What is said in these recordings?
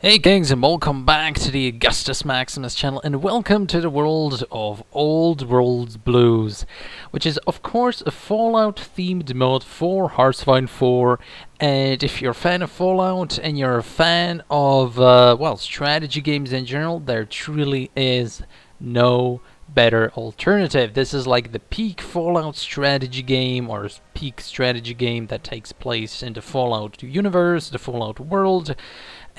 Hey Kings, and welcome back to the Augustus Maximus channel, and welcome to the world of Old World Blues, which is of course a Fallout themed mod for Hearthstone 4. And if you're a fan of Fallout and you're a fan of strategy games in general, there truly is no better alternative. This is like the peak Fallout strategy game, or peak strategy game that takes place in the Fallout universe, the Fallout world,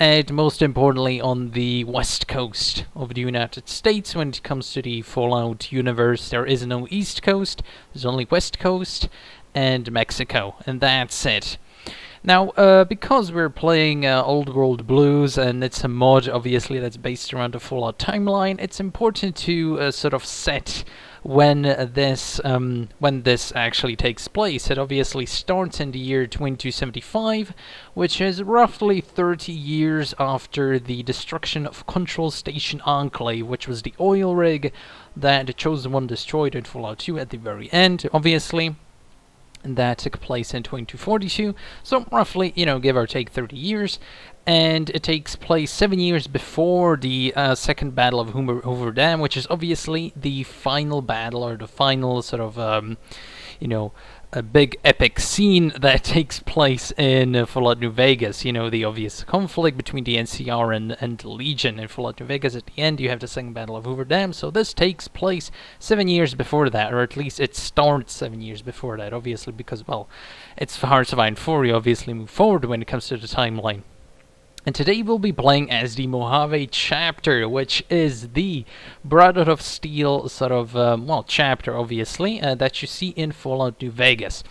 and most importantly on the west coast of the United States. When it comes to the Fallout universe, there is no east coast, there's only west coast and Mexico, and that's it. Now, because we're playing Old World Blues, and it's a mod obviously that's based around the Fallout timeline, it's important to sort of set when this actually takes place. It obviously starts in the year 2275, which is roughly 30 years after the destruction of Control Station Enclave, which was the oil rig that the Chosen One destroyed in Fallout 2 at the very end, obviously. And that took place in 2242, so roughly, give or take 30 years. And it takes place 7 years before the second battle of Hoover Dam, which is obviously the final battle, or the final sort of, a big epic scene that takes place in Fallout New Vegas. The obvious conflict between the NCR and the Legion in Fallout New Vegas. At the end, you have the second battle of Hoover Dam, so this takes place 7 years before that, or at least it starts 7 years before that, obviously, because, well, it's Hearthstone 4, you obviously move forward when it comes to the timeline. And today we'll be playing as the Mojave chapter, which is the Brotherhood of Steel sort of, chapter, obviously, that you see in Fallout New Vegas.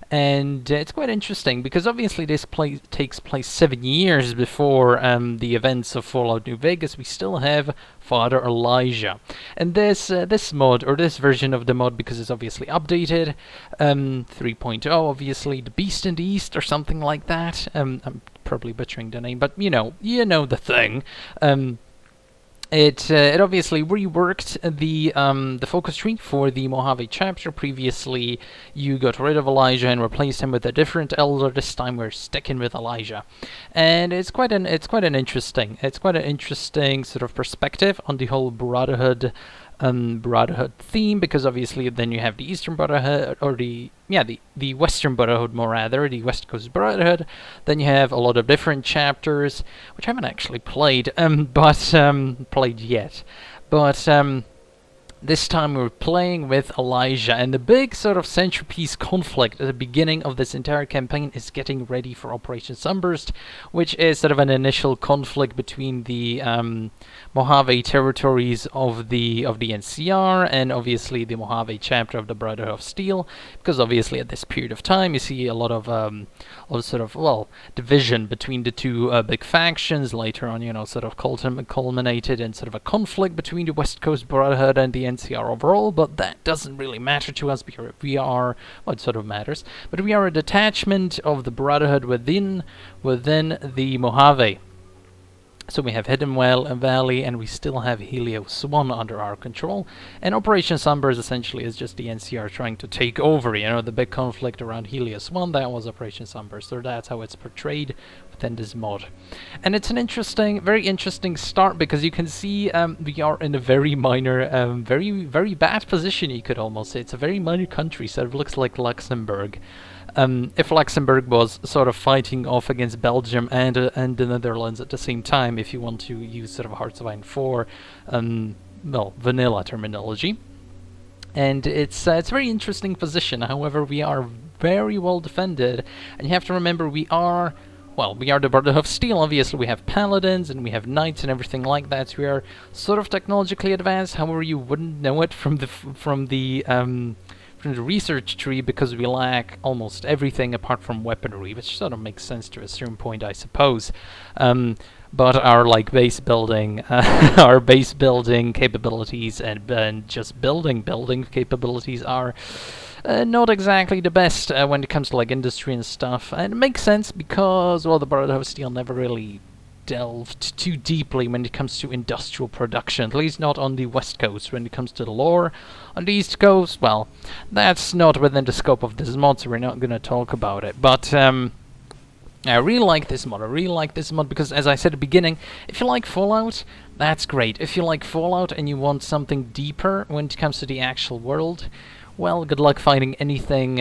And it's quite interesting, because obviously this takes place 7 years before the events of Fallout New Vegas. We still have Father Elijah. And this mod, or this version of the mod, because it's obviously updated, 3.0, obviously, the Beast in the East, or something like that. I'm probably butchering the name, but you know the thing. It obviously reworked the focus tree for the Mojave chapter. Previously, you got rid of Elijah and replaced him with a different elder. This time, we're sticking with Elijah, and it's quite an interesting sort of perspective on the whole Brotherhood theme, because obviously then you have the Eastern Brotherhood, or the Western Brotherhood, more rather, the West Coast Brotherhood. Then you have a lot of different chapters, which I haven't actually played, played yet. But this time we're playing with Elijah, and the big sort of centerpiece conflict at the beginning of this entire campaign is getting ready for Operation Sunburst, which is sort of an initial conflict between the Mojave territories of the NCR and obviously the Mojave chapter of the Brotherhood of Steel, because obviously at this period of time you see a lot of division between the two big factions. Later on, sort of culminated in sort of a conflict between the West Coast Brotherhood and the NCR overall, but that doesn't really matter to us, because it sort of matters, but we are a detachment of the Brotherhood within the Mojave. So we have Hidden Valley, and we still have Helios 1 under our control. And Operation Sunburst essentially is just the NCR trying to take over, the big conflict around Helios 1, that was Operation Sunburst, or that's how it's portrayed within this mod. And it's an very interesting start, because you can see we are in a very minor, very, very bad position, you could almost say. It's a very minor country, so it looks like Luxembourg. If Luxembourg was sort of fighting off against Belgium and the Netherlands at the same time, if you want to use sort of Hearthstone 4, vanilla terminology. And it's a very interesting position. However, we are very well defended, and you have to remember we are the Brotherhood of Steel. Obviously, we have paladins and we have knights and everything like that. So we are sort of technologically advanced. However, you wouldn't know it from the research tree, because we lack almost everything apart from weaponry, which sort of makes sense to a certain point, I suppose. But our base building, our base building capabilities and just building capabilities are not exactly the best when it comes to industry and stuff. And it makes sense because, well, the Brotherhood of Steel never really delved too deeply when it comes to industrial production, at least not on the West Coast. When it comes to the lore on the East Coast, well, that's not within the scope of this mod, so we're not going to talk about it. But I really like this mod. I really like this mod because, as I said at the beginning, if you like Fallout, that's great. If you like Fallout and you want something deeper when it comes to the actual world, well, good luck finding anything,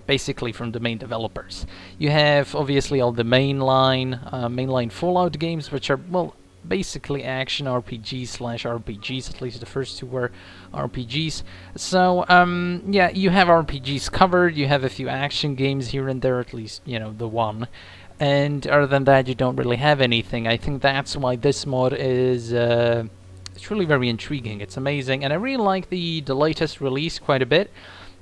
basically from the main developers. You have obviously all the mainline Fallout games, which are, well, basically action RPGs/RPGs. At least the first two were RPGs. So yeah, you have RPGs covered. You have a few action games here and there, at least the one. And other than that, you don't really have anything. I think that's why this mod is it's really very intriguing. It's amazing, and I really like the latest release quite a bit.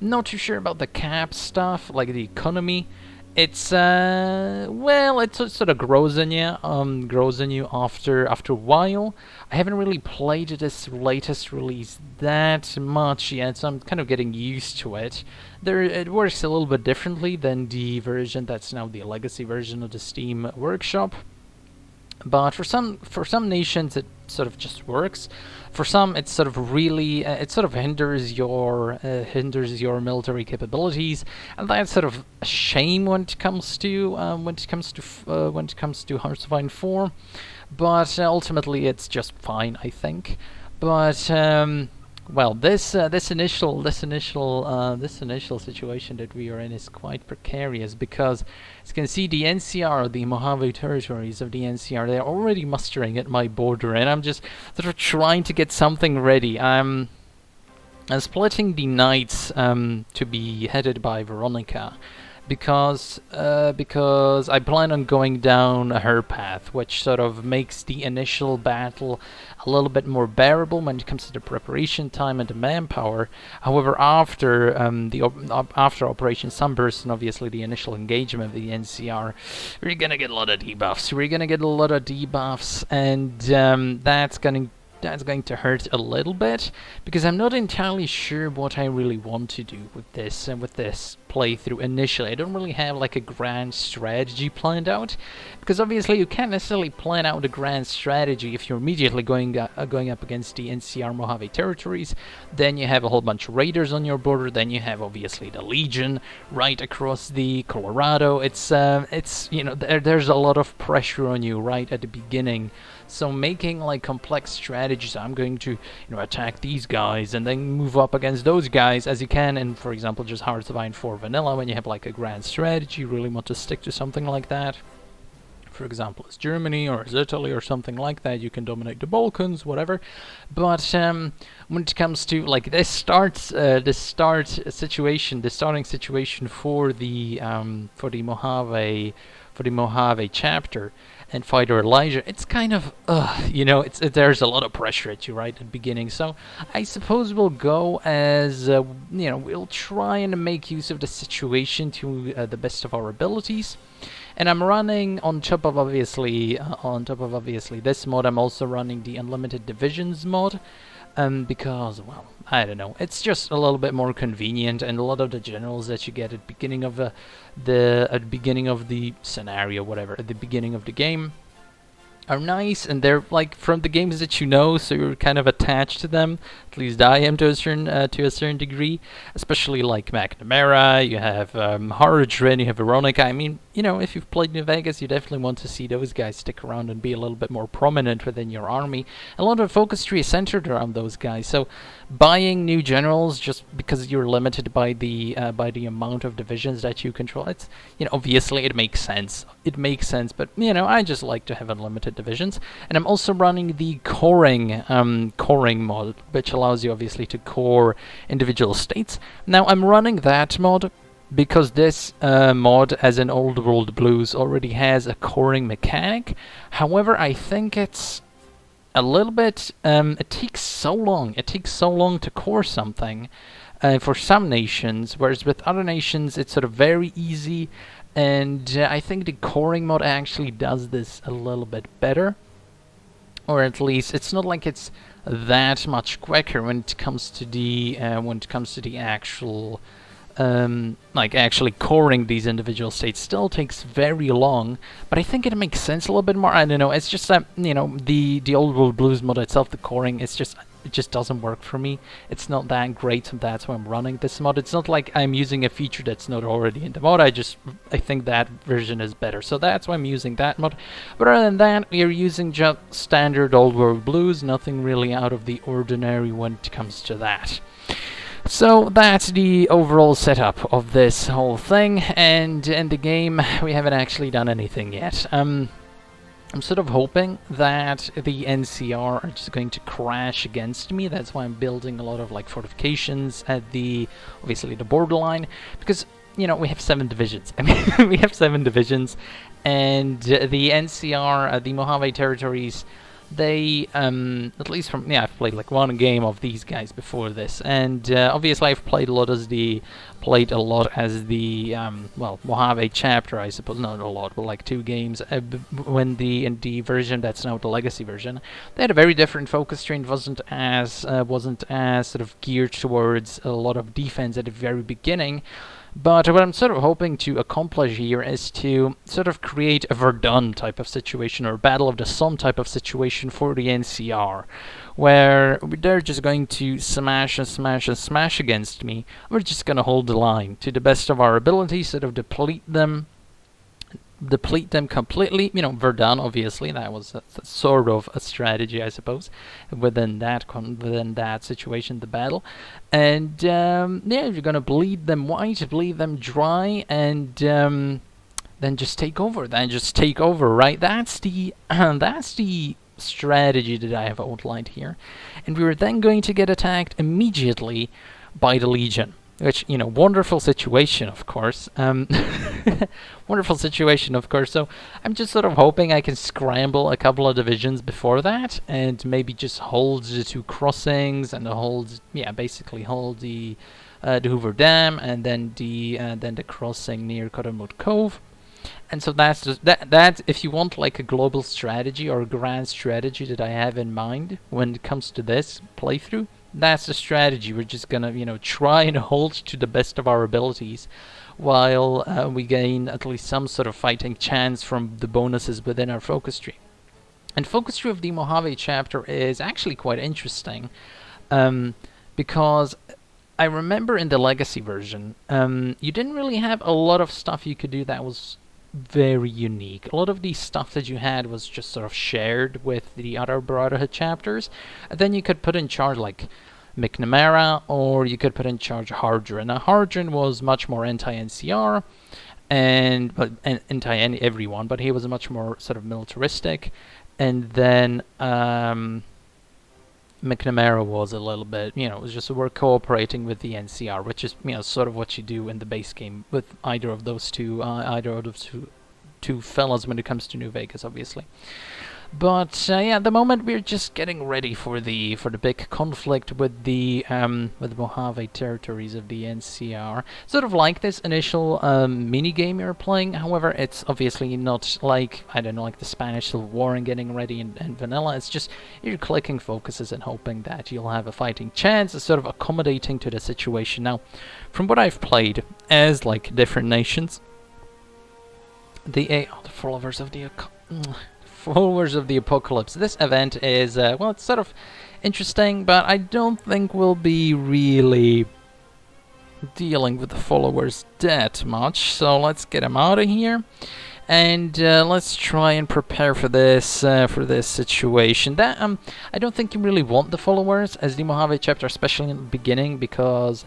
Not too sure about the cap stuff, like the economy. It's well, it sort of grows on you after a while. I haven't really played this latest release that much yet, so I'm kind of getting used to it. It works a little bit differently than the version that's now the legacy version of the Steam Workshop. But for some nations it sort of just works. For some it sort of really it sort of hinders your military capabilities, and that's sort of a shame when it comes to Hearts of Iron 4. But ultimately it's just fine, I think. But well, this initial situation that we are in is quite precarious because, as you can see, the NCR, the Mojave territories of the NCR, they're already mustering at my border, and I'm just sort of trying to get something ready. I'm splitting the Knights to be headed by Veronica, because I plan on going down her path, which sort of makes the initial battle a little bit more bearable when it comes to the preparation time and the manpower. However, after after Operation Sunburst and obviously the initial engagement of the NCR, we're gonna get a lot of debuffs. And that's going to hurt a little bit, because I'm not entirely sure what I really want to do with this playthrough initially. I don't really have like a grand strategy planned out, because obviously you can't necessarily plan out a grand strategy if you're immediately going up against the NCR Mojave territories. Then you have a whole bunch of raiders on your border. Then you have obviously the Legion right across the Colorado. It's there's a lot of pressure on you right at the beginning. So making like complex strategies, I'm going to attack these guys and then move up against those guys, as you can in, for example, just Hearts of Iron 4 Vanilla. When you have like a grand strategy, you really want to stick to something like that. For example, as Germany or as Italy or something like that, you can dominate the Balkans, whatever. But when it comes to like the starting situation for the Mojave chapter and Fighter Elijah, it's kind of there's a lot of pressure at you right at the beginning. So I suppose we'll go as we'll try and make use of the situation to the best of our abilities. And I'm running on top of obviously this mod. I'm also running the Unlimited Divisions mod, because, well, I don't know, it's just a little bit more convenient, and a lot of the generals that you get at the beginning of the scenario, whatever, at the beginning of the game, are nice, and they're like from the games that so you're kind of attached to them. At least I am to a certain degree, especially like McNamara. You have Harjrin, you have Veronica. I mean, if you've played New Vegas, you definitely want to see those guys stick around and be a little bit more prominent within your army. A lot of focus tree is centered around those guys, so buying new generals just because you're limited by the amount of divisions that you control, it's obviously it makes sense. But I just like to have unlimited divisions. And I'm also running the coring mod, which allows you obviously to core individual states. Now I'm running that mod because this mod, as in Old World Blues, already has a coring mechanic. However, I think it's a little bit it takes so long to core something for some nations, whereas with other nations it's sort of very easy. And I think the coring mod actually does this a little bit better, or at least it's not like it's that much quicker when it comes to the actual actually coring these individual states. Still takes very long, but I think it makes sense a little bit more. I don't know, it's just that the Old World Blues mod itself, the coring, it's just it just doesn't work for me. It's not that great, so that's why I'm running this mod. It's not like I'm using a feature that's not already in the mod. I think that version is better, so that's why I'm using that mod. But other than that, we are using just standard old world blues, nothing really out of the ordinary when it comes to that. So that's the overall setup of this whole thing, and in the game we haven't actually done anything yet. I'm sort of hoping that the NCR are just going to crash against me. That's why I'm building a lot of like fortifications at obviously the borderline, because you know we have 7 divisions. I mean we have 7 divisions, and the NCR, the Mojave territories, they at least from I've played like 1 game of these guys before this, and obviously I've played a lot as the well, Mojave chapter, I suppose. Not a lot, but like 2 games when in the version that's now the legacy version, they had a very different focus tree. Wasn't as sort of geared towards a lot of defense at the very beginning. But what I'm sort of hoping to accomplish here is to sort of create a Verdun type of situation, or a Battle of the Somme type of situation for the NCR, where they're just going to smash and smash and smash against me. We're just going to hold the line to the best of our ability, sort of deplete them completely. You know, Verdun, obviously, that was sort of a strategy, I suppose, within that situation, the battle. And yeah, you're gonna bleed them white, bleed them dry, and then just take over. Right? That's the that's the strategy that I have outlined here. And we were then going to get attacked immediately by the Legion. Which, you know, wonderful situation, of course. Wonderful situation, of course. So I'm just sort of hoping I can scramble a couple of divisions before that, and maybe just hold the 2 crossings, and basically hold the Hoover Dam, and then the crossing near Cottonwood Cove. And so that's just, that if you want like a global strategy or a grand strategy that I have in mind when it comes to this playthrough, that's the strategy. We're just gonna, you know, try and hold to the best of our abilities, while we gain at least some sort of fighting chance from the bonuses within our focus tree. And focus tree of the Mojave chapter is actually quite interesting, because I remember in the legacy version, you didn't really have a lot of stuff you could do that was very unique. A lot of the stuff that you had was just sort of shared with the other Brotherhood chapters, and then you could put in charge like McNamara, or you could put in charge Hardrin. Now Hardrin was much more anti-NCR but anti-everyone, but he was much more sort of militaristic, and then McNamara was a little bit, you know, it was just we're cooperating with the NCR, which is, you know, sort of what you do in the base game with either of those two fellas when it comes to New Vegas, obviously. But yeah, at the moment we're just getting ready for the big conflict with the Mojave territories of the NCR. Sort of like this initial mini game you're playing. However, it's obviously not like, I don't know, like the Spanish Civil War and getting ready and vanilla. It's just you're clicking focuses and hoping that you'll have a fighting chance. It's sort of accommodating to the situation. Now, from what I've played as like different nations, the followers of the apocalypse. This event is, well, it's sort of interesting, but I don't think we'll be really dealing with the followers that much. So let's get them out of here, and let's try and prepare for this situation. That I don't think you really want the followers as the Mojave chapter, especially in the beginning, because,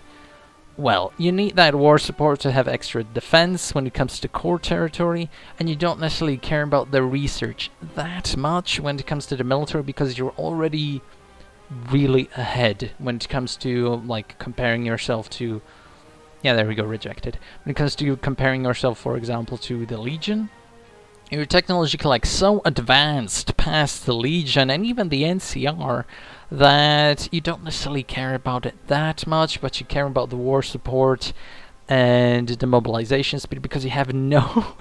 well, you need that war support to have extra defense when it comes to core territory, and you don't necessarily care about the research that much when it comes to the military, because you're already really ahead when it comes to like comparing yourself to, yeah, there we go, rejected. When it comes to comparing yourself, for example, to the Legion, you're technologically like so advanced past the Legion and even the NCR that you don't necessarily care about it that much, but you care about the war support and the mobilization speed, because you have no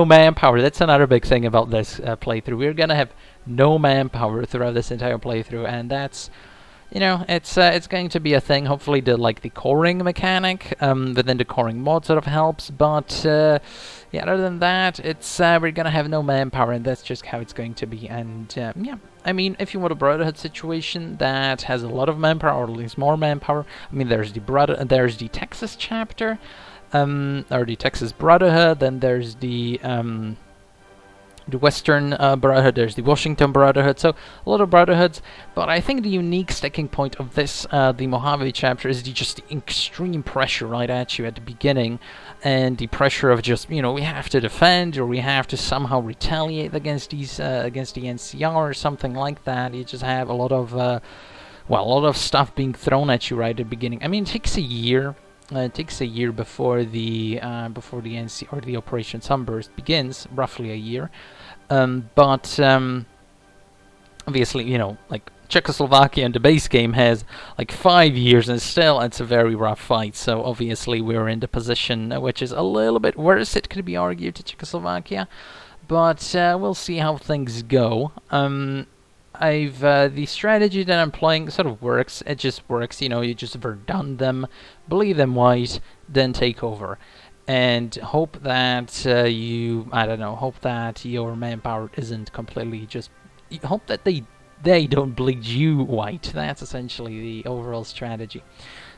manpower. That's another big thing about this playthrough. We're gonna have no manpower throughout this entire playthrough, and that's you know, it's going to be a thing. Hopefully, the coring mechanic within the coring mod sort of helps. But yeah, other than that, it's we're gonna have no manpower, and that's just how it's going to be. And yeah, I mean, if you want a Brotherhood situation that has a lot of manpower, or at least more manpower, I mean, there's the Texas chapter, or the Texas Brotherhood. Then there's the Western Brotherhood, there's the Washington Brotherhood, so a lot of Brotherhoods, but I think the unique sticking point of this, the Mojave chapter, is just the extreme pressure right at you at the beginning, and the pressure of just, you know, we have to defend, or we have to somehow retaliate against these, against the NCR, or something like that. You just have a lot of, well, a lot of stuff being thrown at you right at the beginning. I mean, it takes a year. It takes a year before the NC or the Operation Sunburst begins, roughly a year. But obviously, you know, like Czechoslovakia in the base game has like 5 years, and still it's a very rough fight. So obviously we're in the position which is a little bit worse, it could be argued, to Czechoslovakia. But we'll see how things go. The strategy that I'm playing sort of works. It just works, you know, you just verdun them, bleed them white, then take over. And hope that hope that your manpower isn't completely just, hope that they don't bleed you white. That's essentially the overall strategy.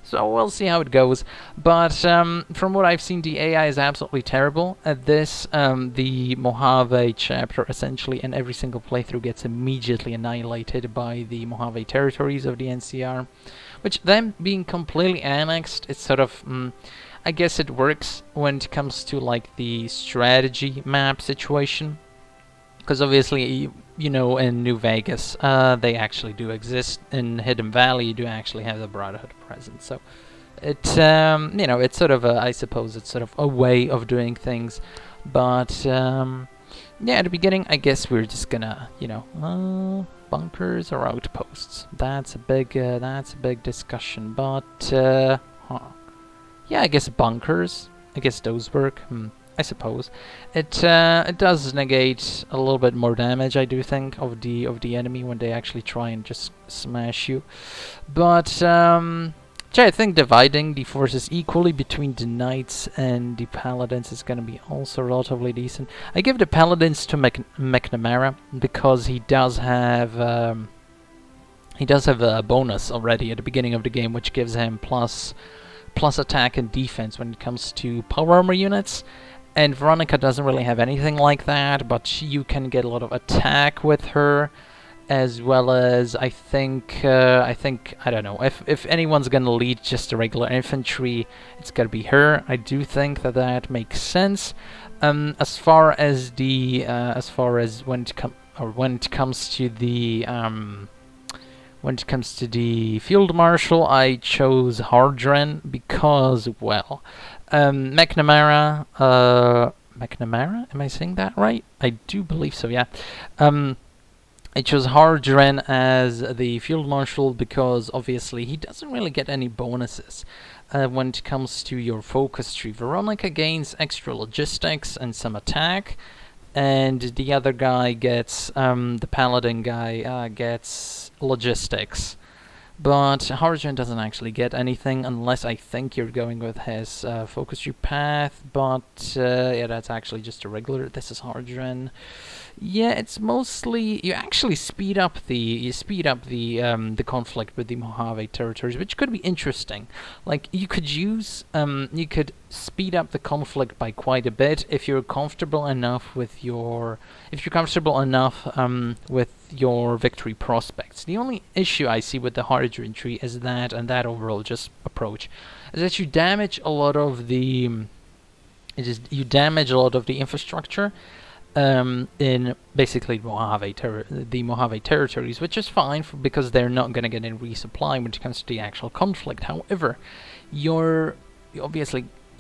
So we'll see how it goes. But from what I've seen, the AI is absolutely terrible at this. The Mojave chapter, essentially, and every single playthrough gets immediately annihilated by the Mojave territories of the NCR. Which, them being completely annexed, it's sort of, I guess it works when it comes to like the strategy map situation. Because obviously, you know, in New Vegas, they actually do exist. In Hidden Valley, you do actually have the Brotherhood present. So, it's, you know, it's sort of I suppose it's sort of a way of doing things. But, yeah, at the beginning, I guess we're just gonna, you know, bunkers or outposts. That's a big discussion. But, yeah, I guess bunkers. I guess those work. I suppose it does negate a little bit more damage, I do think, of the enemy when they actually try and just smash you. But yeah, I think dividing the forces equally between the knights and the paladins is going to be also relatively decent. I give the paladins to McNamara because he does have a bonus already at the beginning of the game, which gives him plus attack and defense when it comes to power armor units. And Veronica doesn't really have anything like that, but you can get a lot of attack with her, as well as I don't know, if anyone's gonna lead just a regular infantry, it's gotta be her. I do think that makes sense. As far as when it comes to the field marshal, I chose Hardren because, well, McNamara, am I saying that right? I do believe so, yeah. I chose Hardren as the field marshal because obviously he doesn't really get any bonuses when it comes to your focus tree. Veronica gains extra logistics and some attack, and the other guy gets, the paladin guy gets logistics. But Hardren doesn't actually get anything unless I think you're going with his focus tree path. But yeah, that's actually just a regular. This is Hardren. Yeah, it's mostly you actually speed up the conflict with the Mojave territories, which could be interesting. Like you could speed up the conflict by quite a bit if you're comfortable enough with your victory prospects. The only issue I see with the Hardren tree is that, and that overall just approach, is that you damage a lot of the infrastructure in basically the Mojave territories, which is fine because they're not going to get any resupply when it comes to the actual conflict. However, you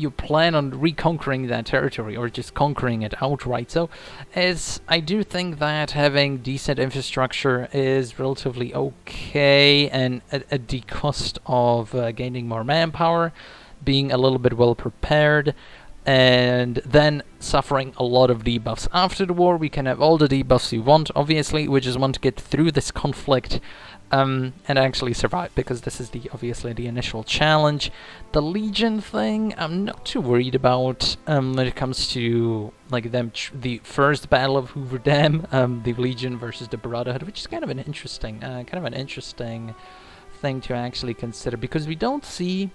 plan on reconquering that territory or just conquering it outright. So, I do think that having decent infrastructure is relatively okay, and at the cost of gaining more manpower, being a little bit well prepared. and then suffering a lot of debuffs. After the war, we can have all the debuffs we want, obviously. We just want to get through this conflict and actually survive, because this is obviously the initial challenge. The Legion thing, I'm not too worried about when it comes to like the first battle of Hoover Dam, the Legion versus the Brotherhood, which is kind of an interesting thing to actually consider, because we don't see.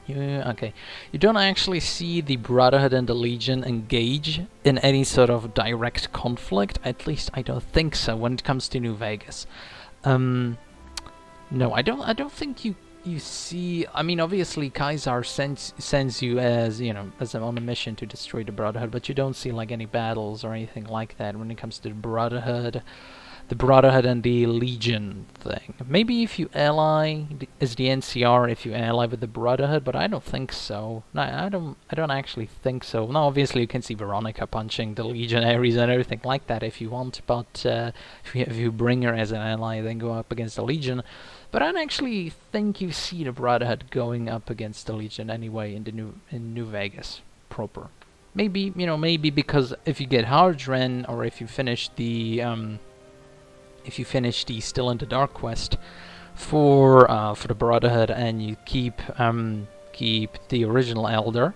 You don't actually see the Brotherhood and the Legion engage in any sort of direct conflict. At least I don't think so when it comes to New Vegas. No, I don't think you see. I mean, obviously Caesar sends you as on a mission to destroy the Brotherhood, but you don't see like any battles or anything like that when it comes to the Brotherhood and the Legion thing. Maybe if you ally as the NCR, if you ally with the Brotherhood, but I don't think so. No, I don't actually think so. Now, obviously, you can see Veronica punching the Legionaries and everything like that if you want, but if you bring her as an ally, then go up against the Legion. But I don't actually think you see the Brotherhood going up against the Legion anyway in New Vegas proper. Maybe because if you get Hardren, or if you finish the Still in the Dark quest for the Brotherhood, and you keep the original Elder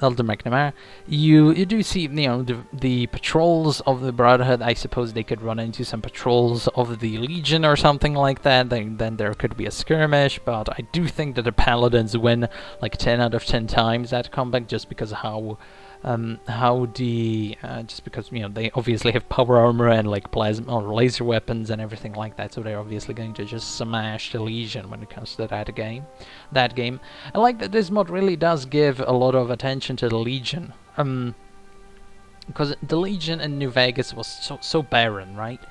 McNamara, you do see the patrols of the Brotherhood. I suppose they could run into some patrols of the Legion or something like that. Then there could be a skirmish, but I do think that the Paladins win like 10 out of 10 times that combat, just because just because they obviously have power armor and like plasma or laser weapons and everything like that, so they're obviously going to just smash the Legion when it comes to that game. I like that this mod really does give a lot of attention to the Legion, because the Legion in New Vegas was so barren, right?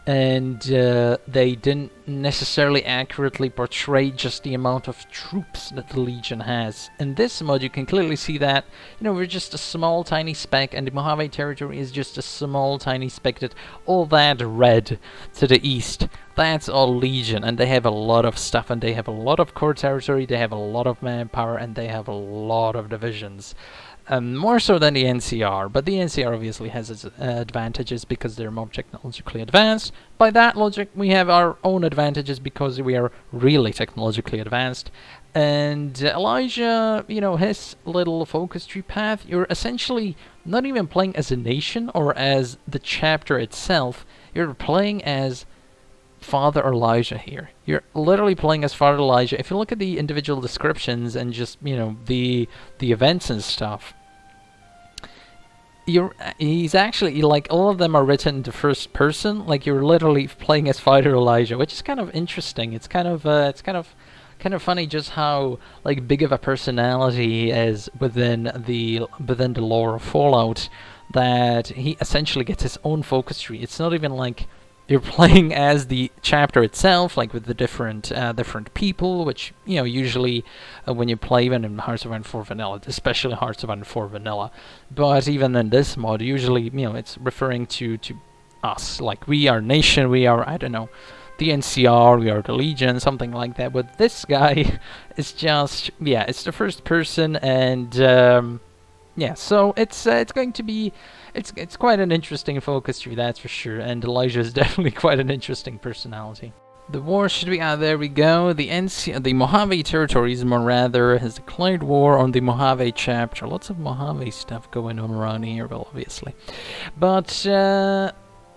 And they didn't necessarily accurately portray just the amount of troops that the Legion has. In this mod, you can clearly see that we're just a small tiny speck, and the Mojave territory is just a small tiny speck. That all that red to the east, that's all Legion, and they have a lot of stuff, and they have a lot of core territory, they have a lot of manpower, and they have a lot of divisions. More so than the NCR, but the NCR obviously has its advantages because they're more technologically advanced. By that logic, we have our own advantages because we are really technologically advanced. And Elijah, his little focus tree path, you're essentially not even playing as a nation or as the chapter itself. You're playing as Father Elijah here. You're literally playing as Father Elijah. If you look at the individual descriptions and just the events and stuff, he's actually like all of them are written in the first person. Like you're literally playing as Father Elijah, which is kind of interesting. It's kind of funny just how like big of a personality he is within the lore of Fallout, that he essentially gets his own focus tree. It's not even like you're playing as the chapter itself, like with the different people, which usually when you play even in Hearts of Iron 4 Vanilla, especially Hearts of Iron 4 Vanilla, but even in this mod, usually it's referring to us, like we are nation, we are the NCR, we are the Legion, something like that. But this guy is just it's the first person, and so it's going to be. It's quite an interesting focus tree, that's for sure, and Elijah is definitely quite an interesting personality. The war should be there we go. The Mojave territories, more rather, has declared war on the Mojave chapter. Lots of Mojave stuff going on around here, well, obviously, but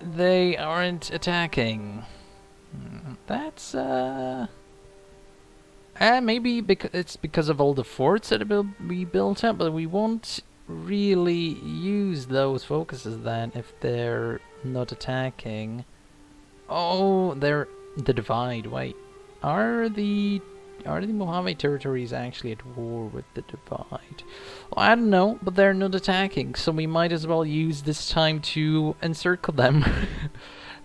they aren't attacking. That's maybe it's because of all the forts that will be built up, but we won't really use those focuses then if they're not attacking. Oh, they're the Divide. Wait, are the Mojave territories actually at war with the Divide? Well, I don't know, but they're not attacking, so we might as well use this time to encircle them.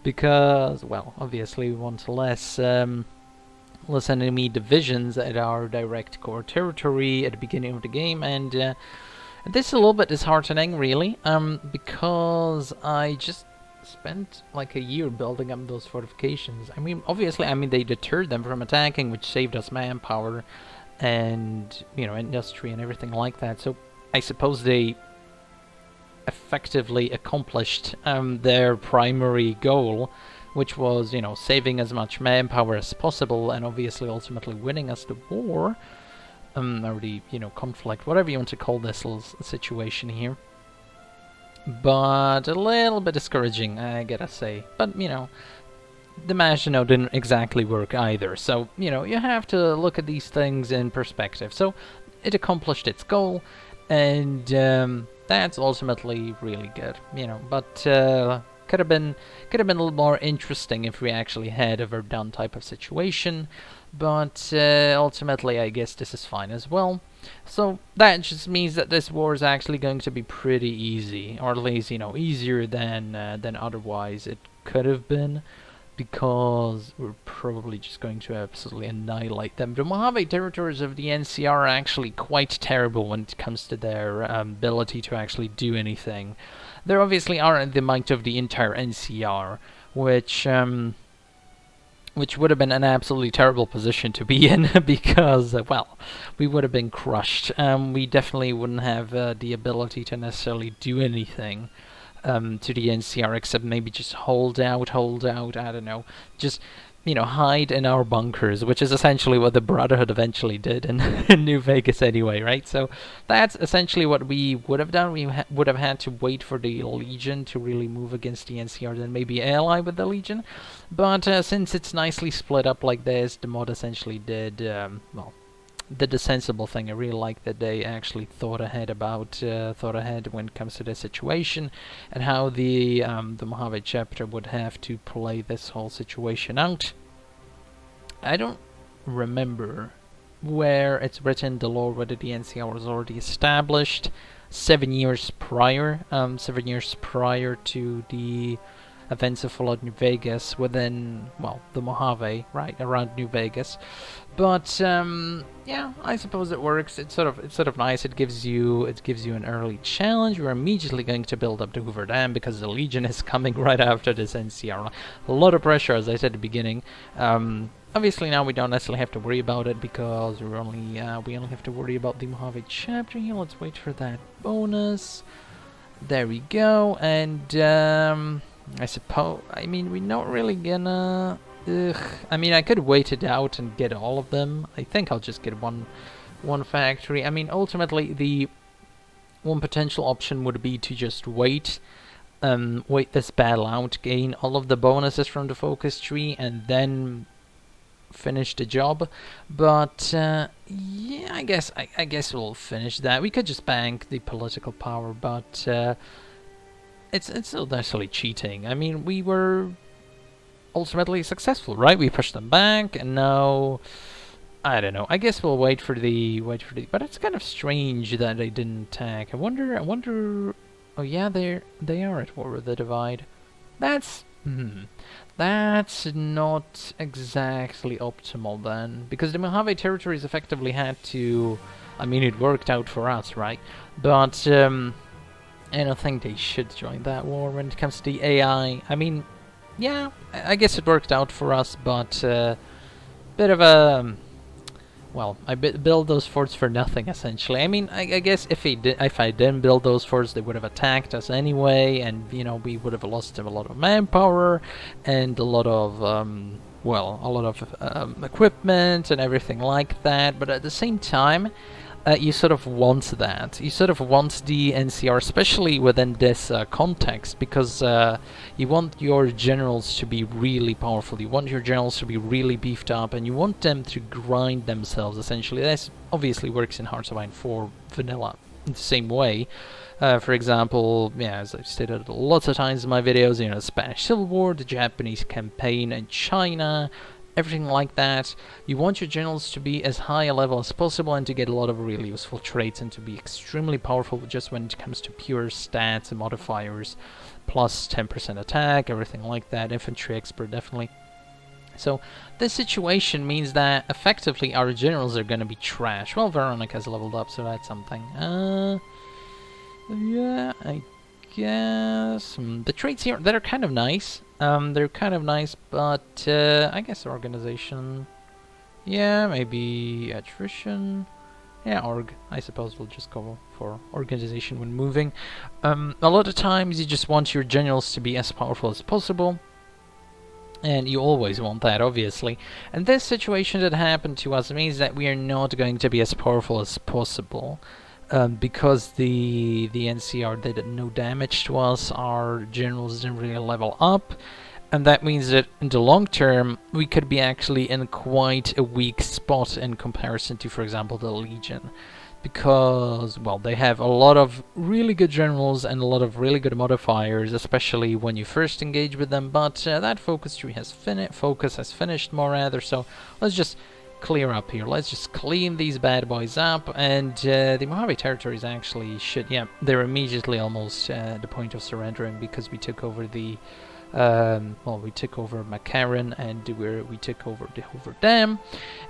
Because, well, obviously we want less enemy divisions at our direct core territory at the beginning of the game, and this is a little bit disheartening, really, because I just spent like a year building up those fortifications. I mean, obviously, they deterred them from attacking, which saved us manpower and industry and everything like that. So I suppose they effectively accomplished their primary goal, which was, you know, saving as much manpower as possible, and obviously ultimately winning us the war, or the, you know, conflict, whatever you want to call this little situation here. But a little bit discouraging, I gotta say. But, you know, the Maginot didn't exactly work either, so, you know, you have to look at these things in perspective. So, it accomplished its goal, and that's ultimately really good, you know, but could have been a little more interesting if we actually had a Verdun type of situation, but ultimately I guess this is fine as well. So that just means that this war is actually going to be pretty easy, or at least, you know, easier than otherwise it could have been, because we're probably just going to absolutely annihilate them. The Mojave territories of the NCR are actually quite terrible when it comes to their ability to actually do anything. They obviously aren't the might of the entire NCR, which would have been an absolutely terrible position to be in, because, well, we would have been crushed. We definitely wouldn't have the ability to necessarily do anything to the NCR, except maybe just hold out, I don't know, just, you know, hide in our bunkers, which is essentially what the Brotherhood eventually did in, in New Vegas anyway, right? So that's essentially what we would have done. We would have had to wait for the Legion to really move against the NCR, then maybe ally with the Legion. But since it's nicely split up like this, the mod essentially did, well, did the sensible thing. I really like that they actually thought ahead when it comes to this situation, and how the Mojave chapter would have to play this whole situation out. I don't remember where it's written, the lore, whether the NCR was already established 7 years prior, 7 years prior to the events that followed New Vegas, within, well, the Mojave, right around New Vegas. But yeah, I suppose it works. It's sort of nice. It gives you an early challenge. We're immediately going to build up the Hoover Dam because the Legion is coming right after this NCR. A lot of pressure, as I said at the beginning. Obviously now we don't necessarily have to worry about it, because we only have to worry about the Mojave chapter here. Let's wait for that bonus. There we go. And I suppose, I mean, we're not really gonna... I mean, I could wait it out and get all of them. I think I'll just get one factory. I mean, ultimately, the one potential option would be to just wait this battle out, gain all of the bonuses from the focus tree, and then finish the job. But yeah, I guess we'll finish that. We could just bank the political power, but it's not necessarily cheating. I mean, we were ultimately successful, right? We pushed them back, and now, I don't know. I guess we'll wait for the. But it's kind of strange that they didn't attack. I wonder. Oh yeah, they are at war with the Divide. That's not exactly optimal then, because the Mojave territories effectively had to. I mean, it worked out for us, right? But I don't think they should join that war when it comes to the AI. I mean, yeah, I guess it worked out for us, but bit of a... Well, I built those forts for nothing, essentially. I mean, I guess if I didn't build those forts, they would have attacked us anyway, and, you know, we would have lost a lot of manpower, and a lot of, equipment and everything like that. But at the same time, you sort of want that. You sort of want the NCR, especially within this context, because you want your generals to be really powerful. You want your generals to be really beefed up, and you want them to grind themselves, essentially. This obviously works in Hearts of Iron 4 vanilla in the same way. For example, yeah, as I've stated lots of times in my videos, you know, the Spanish Civil War, the Japanese campaign in China, everything like that. You want your generals to be as high a level as possible and to get a lot of really useful traits and to be extremely powerful just when it comes to pure stats and modifiers, plus 10% attack, everything like that, infantry expert definitely. So this situation means that effectively our generals are going to be trash. Well, Veronica's leveled up, so that's something. Yeah, I guess the traits here, that are kind of nice. They're kind of nice, but I guess organization, yeah, maybe attrition. Yeah, org. I suppose we'll just go for organization when moving. A lot of times you just want your generals to be as powerful as possible. And you always want that, obviously. And this situation that happened to us means that we are not going to be as powerful as possible. Because the NCR did no damage to us, our generals didn't really level up. And that means that in the long term, we could be actually in quite a weak spot in comparison to, for example, the Legion. Because, well, they have a lot of really good generals and a lot of really good modifiers, especially when you first engage with them, but that focus tree has finished more rather, so let's just clear up here. Let's just clean these bad boys up, and the Mojave territories actually should, yeah, they're immediately almost at the point of surrendering because we took over the well, we took over McCarran and we took over the Hoover Dam,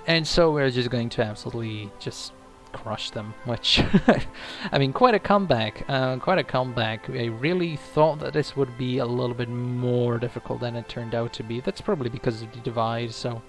and so we're just going to absolutely just crush them, which I mean, quite a comeback, I really thought that this would be a little bit more difficult than it turned out to be. That's probably because of the divide, so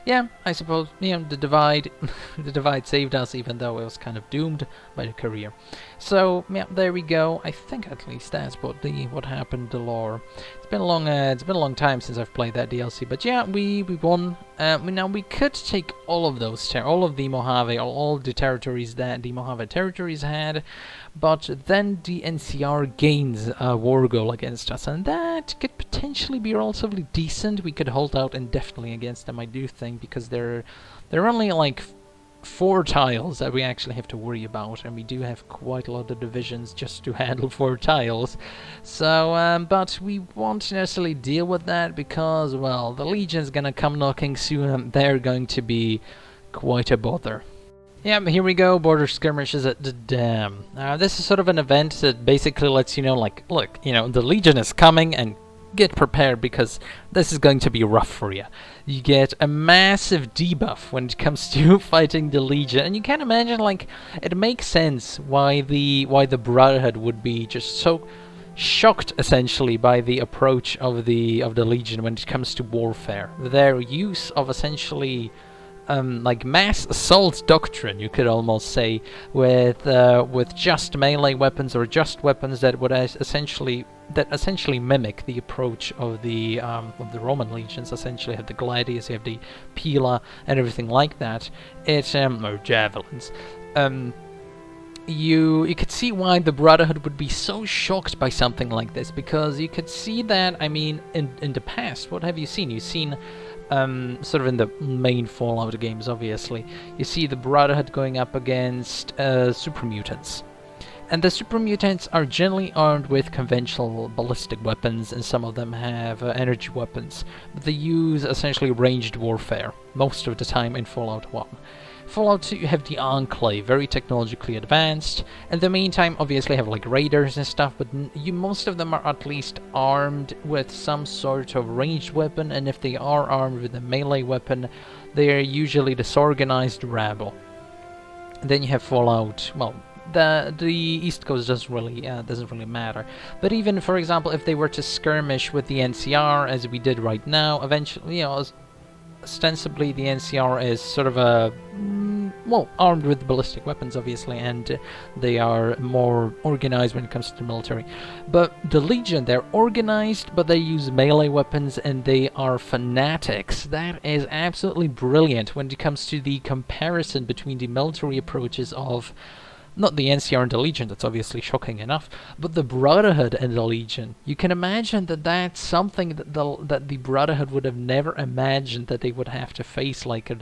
yeah, I suppose, you know, the divide the divide saved us, even though it was kind of doomed by the career. So yeah, there we go. I think at least that's what happened to lore. It's been a long time since I've played that DLC, but yeah, we won. Now we could take all of those all of the Mojave, all the territories that the Mojave territories had, but then the NCR gains a war goal against us, and that could potentially be relatively decent. We could hold out indefinitely against them, I do think, because they're only like 4 tiles that we actually have to worry about, and we do have quite a lot of divisions just to handle 4 tiles. So, but we won't necessarily deal with that because, well, the Legion's gonna come knocking soon, and they're going to be quite a bother. Yeah, here we go, border skirmishes at the dam. This is sort of an event that basically lets you know, like, look, you know, the Legion is coming, and get prepared because this is going to be rough for you. You get a massive debuff when it comes to fighting the Legion, and you can imagine, like, it makes sense why the Brotherhood would be just so shocked essentially by the approach of the Legion when it comes to warfare. Their use of essentially like mass assault doctrine, you could almost say, with just melee weapons or just weapons that would essentially mimic the approach of the Roman legions. Essentially, you have the gladius, you have the pila, and everything like that. It's or javelins. You could see why the Brotherhood would be so shocked by something like this, because you could see that, I mean, in the past, what have you seen? You've seen sort of in the main Fallout games, obviously, you see the Brotherhood going up against super mutants. And the super mutants are generally armed with conventional ballistic weapons, and some of them have energy weapons. But they use essentially ranged warfare most of the time in Fallout 1. Fallout 2, you have the Enclave, very technologically advanced. In the meantime, obviously, have like raiders and stuff, but most of them are at least armed with some sort of ranged weapon, and if they are armed with a melee weapon, they are usually disorganized rabble. And then you have Fallout, well, the East Coast doesn't really matter. But even, for example, if they were to skirmish with the NCR, as we did right now, eventually, you know, ostensibly the NCR is sort of a well, armed with ballistic weapons, obviously, and they are more organized when it comes to the military. But the Legion, they're organized, but they use melee weapons, and they are fanatics. That is absolutely brilliant when it comes to the comparison between the military approaches of not the NCR and the Legion, that's obviously shocking enough, but the Brotherhood and the Legion. You can imagine that that's something that the Brotherhood would have never imagined that they would have to face, like a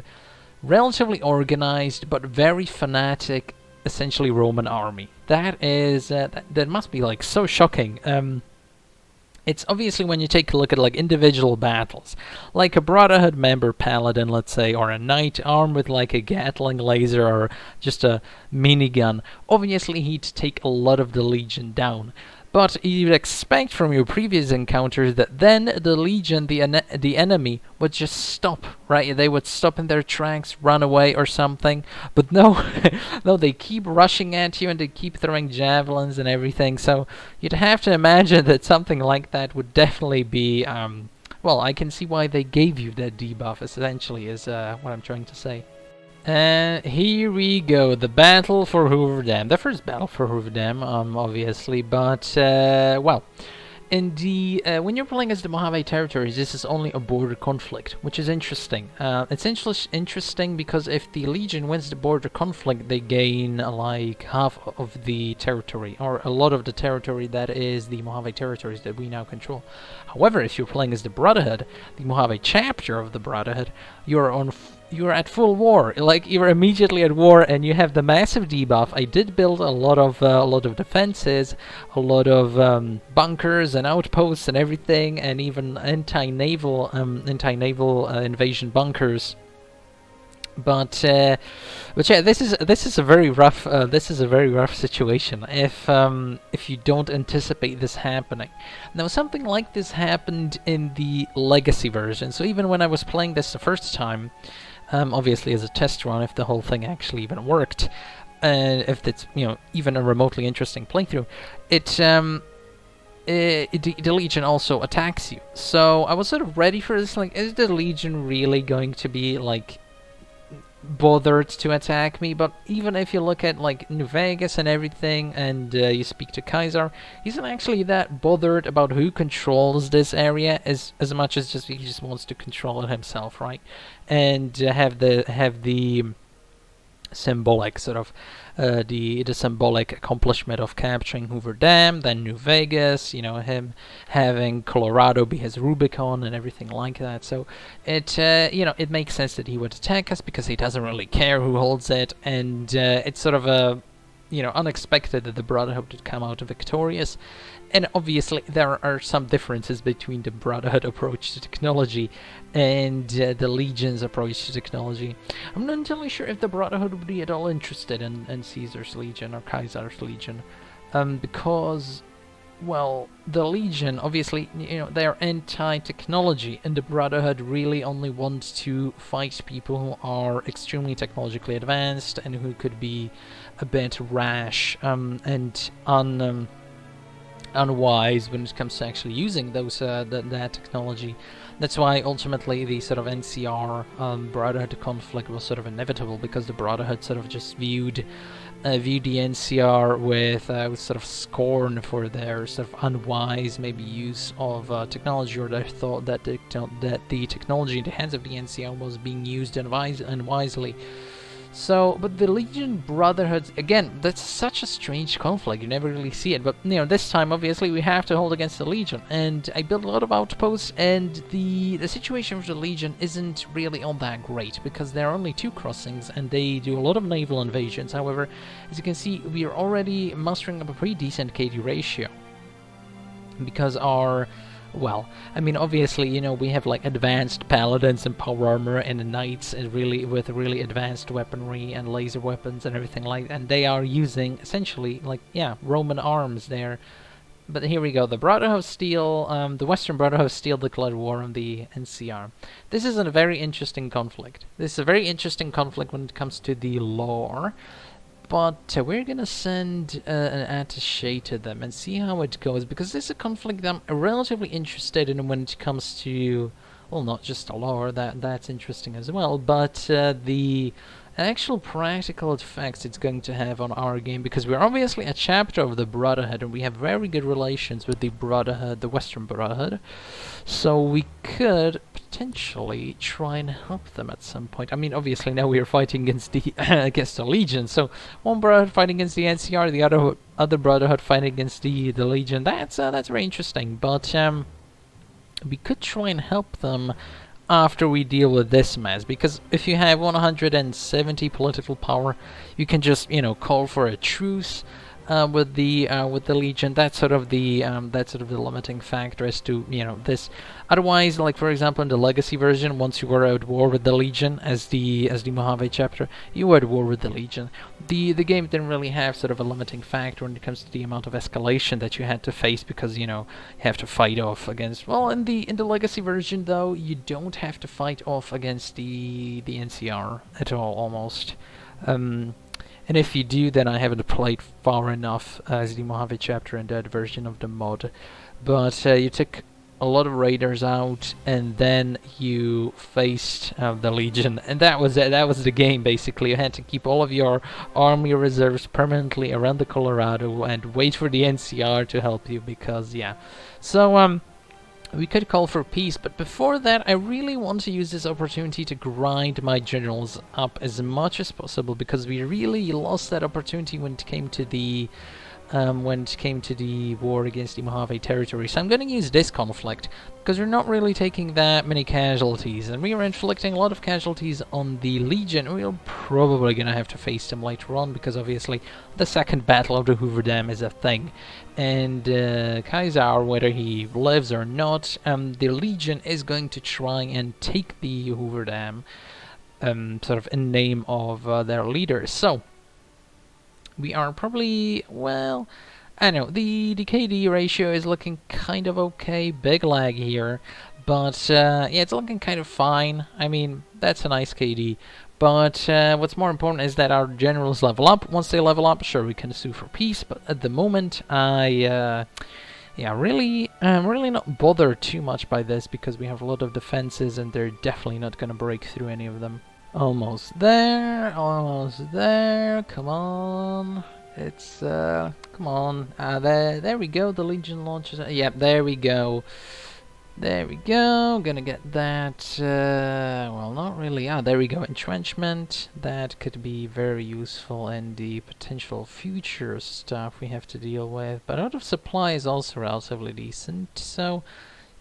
relatively organized but very fanatic, essentially Roman army. That is that must be like so shocking. It's obviously when you take a look at like individual battles, like a Brotherhood member paladin, let's say, or a knight armed with like a Gatling laser or just a minigun, obviously he'd take a lot of the Legion down. But you'd expect from your previous encounters that then the Legion, the enemy, would just stop, right? They would stop in their tracks, run away or something. But no, no, they keep rushing at you and they keep throwing javelins and everything. So you'd have to imagine that something like that would definitely be, well, I can see why they gave you that debuff, essentially, is what I'm trying to say. Here we go, the battle for Hoover Dam. The first battle for Hoover Dam, obviously, but, well, in the when you're playing as the Mojave territories, this is only a border conflict, which is interesting. It's interesting because if the Legion wins the border conflict, they gain like half of the territory, or a lot of the territory that is the Mojave territories that we now control. However, if you're playing as the Brotherhood, the Mojave chapter of the Brotherhood, you're at full war. Like, you're immediately at war, and you have the massive debuff. I did build a lot of defenses, a lot of bunkers and outposts and everything, and even anti-naval invasion bunkers. But yeah, this is a very rough situation if you don't anticipate this happening. Now, something like this happened in the Legacy version. So even when I was playing this the first time, obviously as a test run, if the whole thing actually even worked, and if it's, you know, even a remotely interesting playthrough, the Legion also attacks you. So I was sort of ready for this. Like, is the Legion really going to be like bothered to attack me? But even if you look at like New Vegas and everything, and you speak to Kaiser, he's not actually that bothered about who controls this area as much as he just wants to control it himself, right? And have the symbolic sort of the symbolic accomplishment of capturing Hoover Dam, then New Vegas, you know, him having Colorado be his Rubicon and everything like that. So it you know, it makes sense that he would attack us because he doesn't really care who holds it, and it's sort of a, you know, unexpected that the Brotherhood would come out victorious. And obviously there are some differences between the Brotherhood approach to technology and the Legion's approach to technology. I'm not entirely sure if the Brotherhood would be at all interested in Caesar's Legion or Kaiser's Legion, because, well, the Legion, obviously, you know, they're anti-technology, and the Brotherhood really only wants to fight people who are extremely technologically advanced and who could be a bit rash and unwise when it comes to actually using those that technology. That's why ultimately the sort of NCR Brotherhood conflict was sort of inevitable, because the Brotherhood sort of just viewed the NCR with sort of scorn for their sort of unwise maybe use of technology, or their thought that the technology in the hands of the NCR was being used unwisely. So, but the Legion Brotherhood, again, that's such a strange conflict, you never really see it, but, you know, this time, obviously, we have to hold against the Legion, and I built a lot of outposts, and the situation for the Legion isn't really all that great, because there are only 2 crossings, and they do a lot of naval invasions. However, as you can see, we are already mustering up a pretty decent KD ratio, because our... well, I mean, obviously, you know, we have like advanced paladins and power armor and knights and with really advanced weaponry and laser weapons and everything like that, and they are using essentially like, yeah, Roman arms there. But here we go, the Brotherhood of Steel, the Western Brotherhood of Steel declared war on the NCR. This is a very interesting conflict. This is a very interesting conflict when it comes to the lore. But we're gonna send an attaché to them and see how it goes, because this is a conflict that I'm relatively interested in when it comes to, well, not just the lore, that's interesting as well, but the actual practical effects it's going to have on our game, because we're obviously a chapter of the Brotherhood, and we have very good relations with the Brotherhood, the Western Brotherhood, so we could potentially try and help them at some point. I mean, obviously now we are fighting against the against the Legion, so one Brotherhood fighting against the NCR, the other Brotherhood fighting against the Legion. That's very interesting, but we could try and help them after we deal with this mess, because if you have 170 political power, you can just, you know, call for a truce with the Legion. That's sort of the limiting factor as to, you know, this. Otherwise, like for example in the Legacy version, once you were at war with the Legion as the Mojave chapter, you were at war with the Legion. The game didn't really have sort of a limiting factor when it comes to the amount of escalation that you had to face, because, you know, you have to fight off against, well, in the Legacy version though, you don't have to fight off against the NCR at all, almost. And if you do, then I haven't played far enough as the Mojave chapter in that version of the mod. But you took a lot of raiders out, and then you faced the Legion, and that was it. That was the game basically. You had to keep all of your army reserves permanently around the Colorado and wait for the NCR to help you, because yeah. So we could call for peace, but before that I really want to use this opportunity to grind my generals up as much as possible, because we really lost that opportunity when it came to the war against the Mojave territory. So I'm going to use this conflict, because we're not really taking that many casualties, and we are inflicting a lot of casualties on the Legion. We're probably going to have to face them later on, because obviously the second battle of the Hoover Dam is a thing. And Kaiser, whether he lives or not, the Legion is going to try and take the Hoover Dam, sort of in name of their leader. So we are probably, well, I know, the KD ratio is looking kind of okay. Big lag here, but yeah, it's looking kind of fine. I mean, that's a nice KD. But what's more important is that our generals level up. Once they level up, sure, we can sue for peace. But at the moment, yeah, really not bothered too much by this, because we have a lot of defenses, and they're definitely not going to break through any of them. Almost there, come on. It's, come on. There we go, the Legion launches. Yep, there we go. There we go, gonna get that, well, not really. Ah, there we go, entrenchment. That could be very useful in the potential future stuff we have to deal with. But out of supply is also relatively decent, so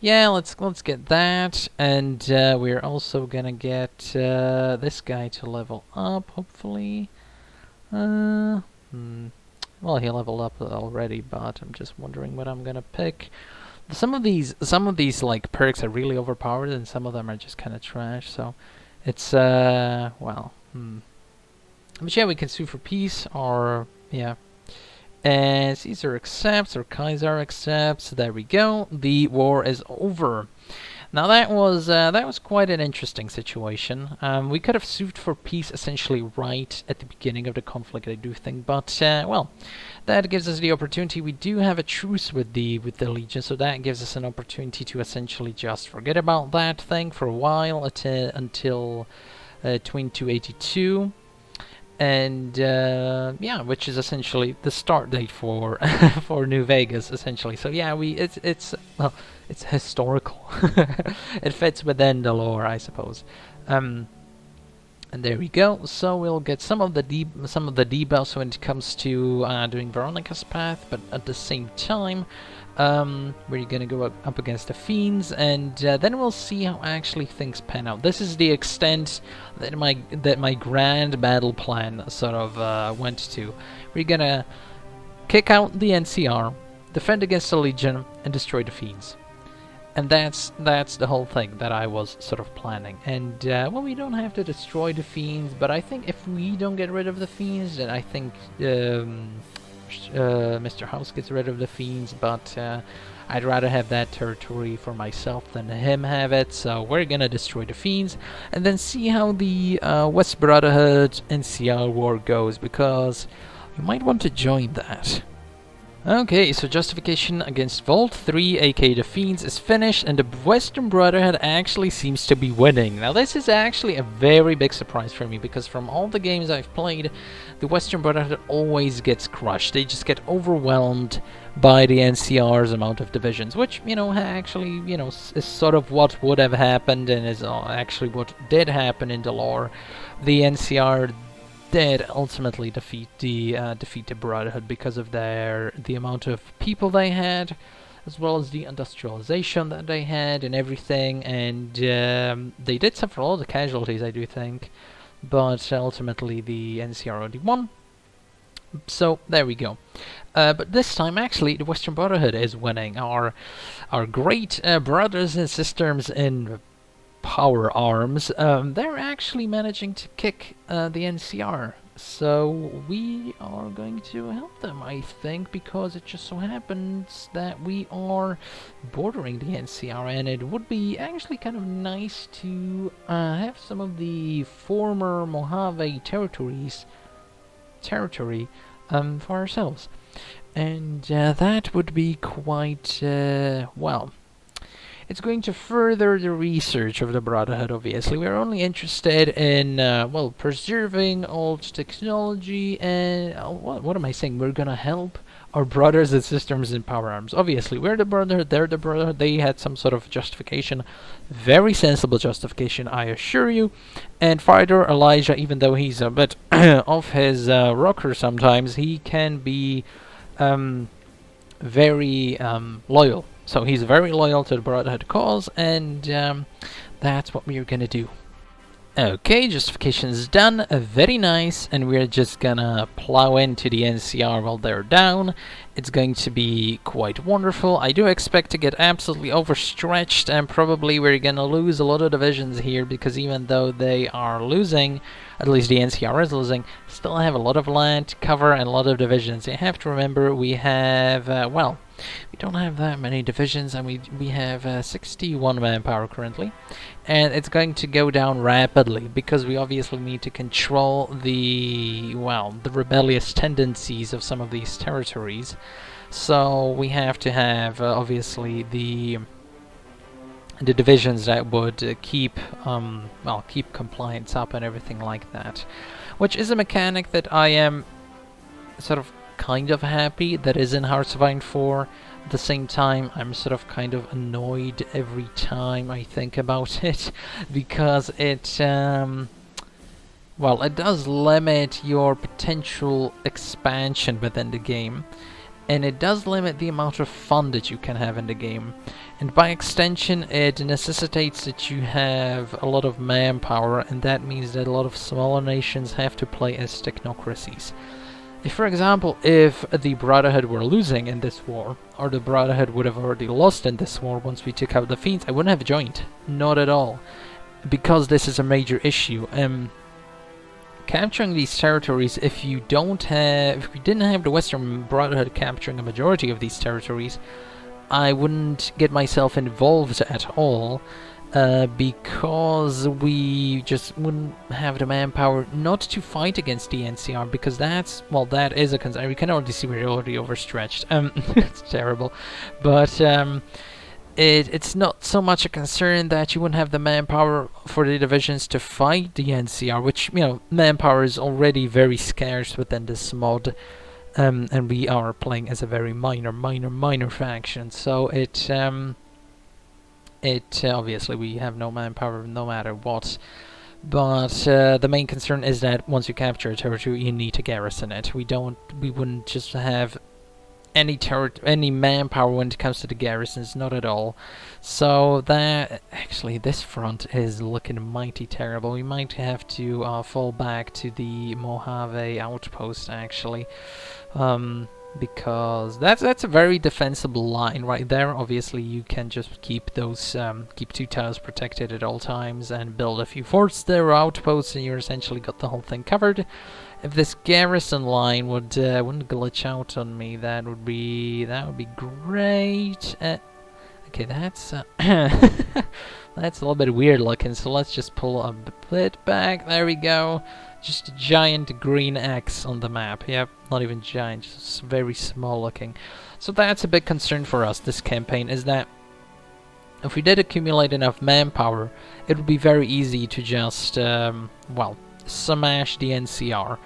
yeah, let's get that. And we're also gonna get this guy to level up, hopefully. Well, he leveled up already, but I'm just wondering what I'm gonna pick. Some of these like perks are really overpowered, and some of them are just kind of trash. So it's well, but yeah, we can sue for peace, or yeah. And Caesar accepts, or Kaiser accepts. There we go. The war is over. Now that was quite an interesting situation. We could have sued for peace essentially right at the beginning of the conflict, I do think, but well, that gives us the opportunity. We do have a truce with the Legion, so that gives us an opportunity to essentially just forget about that thing for a while until 2282. And yeah, which is essentially the start date for for New Vegas, essentially. So yeah, it's well, it's historical. It fits within the lore, I suppose. And there we go. So we'll get some of the debuffs when it comes to doing Veronica's path, but at the same time, we're gonna go up against the Fiends, and then we'll see how actually things pan out. This is the extent that my grand battle plan sort of went to. We're gonna kick out the NCR, defend against the Legion, and destroy the Fiends. And that's the whole thing that I was sort of planning. And well, we don't have to destroy the Fiends, but I think if we don't get rid of the Fiends, then I think Mr. House gets rid of the Fiends, but I'd rather have that territory for myself than him have it. So we're gonna destroy the Fiends, and then see how the West Brotherhood NCR war goes, because you might want to join that. Okay, so justification against Vault 3, aka the Fiends, is finished, and the Western Brotherhood actually seems to be winning. Now this is actually a very big surprise for me, because from all the games I've played, the Western Brotherhood always gets crushed. They just get overwhelmed by the NCR's amount of divisions, which, you know, actually, you know, is sort of what would have happened, and is actually what did happen in the lore. The NCR did ultimately defeat the Brotherhood because of the amount of people they had, as well as the industrialization that they had and everything, and they did suffer a lot of casualties, I do think, but ultimately the NCR only won. So there we go. But this time, actually, the Western Brotherhood is winning. Our great brothers and sisters in power arms, they're actually managing to kick the NCR. So we are going to help them, I think, because it just so happens that we are bordering the NCR, and it would be actually kind of nice to have some of the former Mojave territory for ourselves. And that would be quite, well, it's going to further the research of the Brotherhood, obviously. We're only interested in, well, preserving old technology and... what am I saying? We're gonna help our brothers and sisters in power arms. Obviously, we're the Brotherhood, they're the Brotherhood. They had some sort of justification. Very sensible justification, I assure you. And Fighter Elijah, even though he's a bit off his rocker sometimes, he can be very loyal. So he's very loyal to the Brotherhood cause, and that's what we're gonna do. Okay, justification is done, very nice, and we're just gonna plow into the NCR while they're down. It's going to be quite wonderful. I do expect to get absolutely overstretched, and probably we're gonna lose a lot of divisions here, because even though they are losing, at least the NCR is losing, still have a lot of land to cover and a lot of divisions. You have to remember we have, well, we don't have that many divisions, and we have 61 manpower currently, and it's going to go down rapidly because we obviously need to control the, well, the rebellious tendencies of some of these territories. So we have to have obviously the divisions that would keep well, keep compliance up and everything like that, which is a mechanic that I am sort of kind of happy that is in Hearts of Iron 4. At the same time, I'm sort of kind of annoyed every time I think about it, because it, well, it does limit your potential expansion within the game, and it does limit the amount of fun that you can have in the game, and by extension it necessitates that you have a lot of manpower, and that means that a lot of smaller nations have to play as technocracies. If, for example, if the Brotherhood were losing in this war, or the Brotherhood would have already lost in this war once we took out the Fiends, I wouldn't have joined. Not at all. Because this is a major issue. Capturing these territories, if you didn't have the Western Brotherhood capturing a majority of these territories, I wouldn't get myself involved at all. Because we just wouldn't have the manpower not to fight against the NCR, because that's, well, that is a concern. You can already see we're already overstretched. It's terrible. But it's not so much a concern that you wouldn't have the manpower for the divisions to fight the NCR, which, you know, manpower is already very scarce within this mod. And we are playing as a very minor faction, so obviously we have no manpower no matter what, but the main concern is that once you capture a territory, you need to garrison it. We wouldn't just have any manpower when it comes to the garrisons, not at all. So that, actually, this front is looking mighty terrible. We might have to fall back to the Mojave outpost, actually. Because that's a very defensible line right there. Obviously, you can just keep those keep two towers protected at all times and build a few forts there or outposts, and you're essentially got the whole thing covered. If this garrison line wouldn't glitch out on me, that would be great. Okay, that's that's a little bit weird looking. So let's just pull a bit back. There we go. Just a giant green X on the map. Yep, not even giant, just very small looking. So that's a big concern for us, this campaign, is that if we did accumulate enough manpower, it would be very easy to just, well, smash the NCR.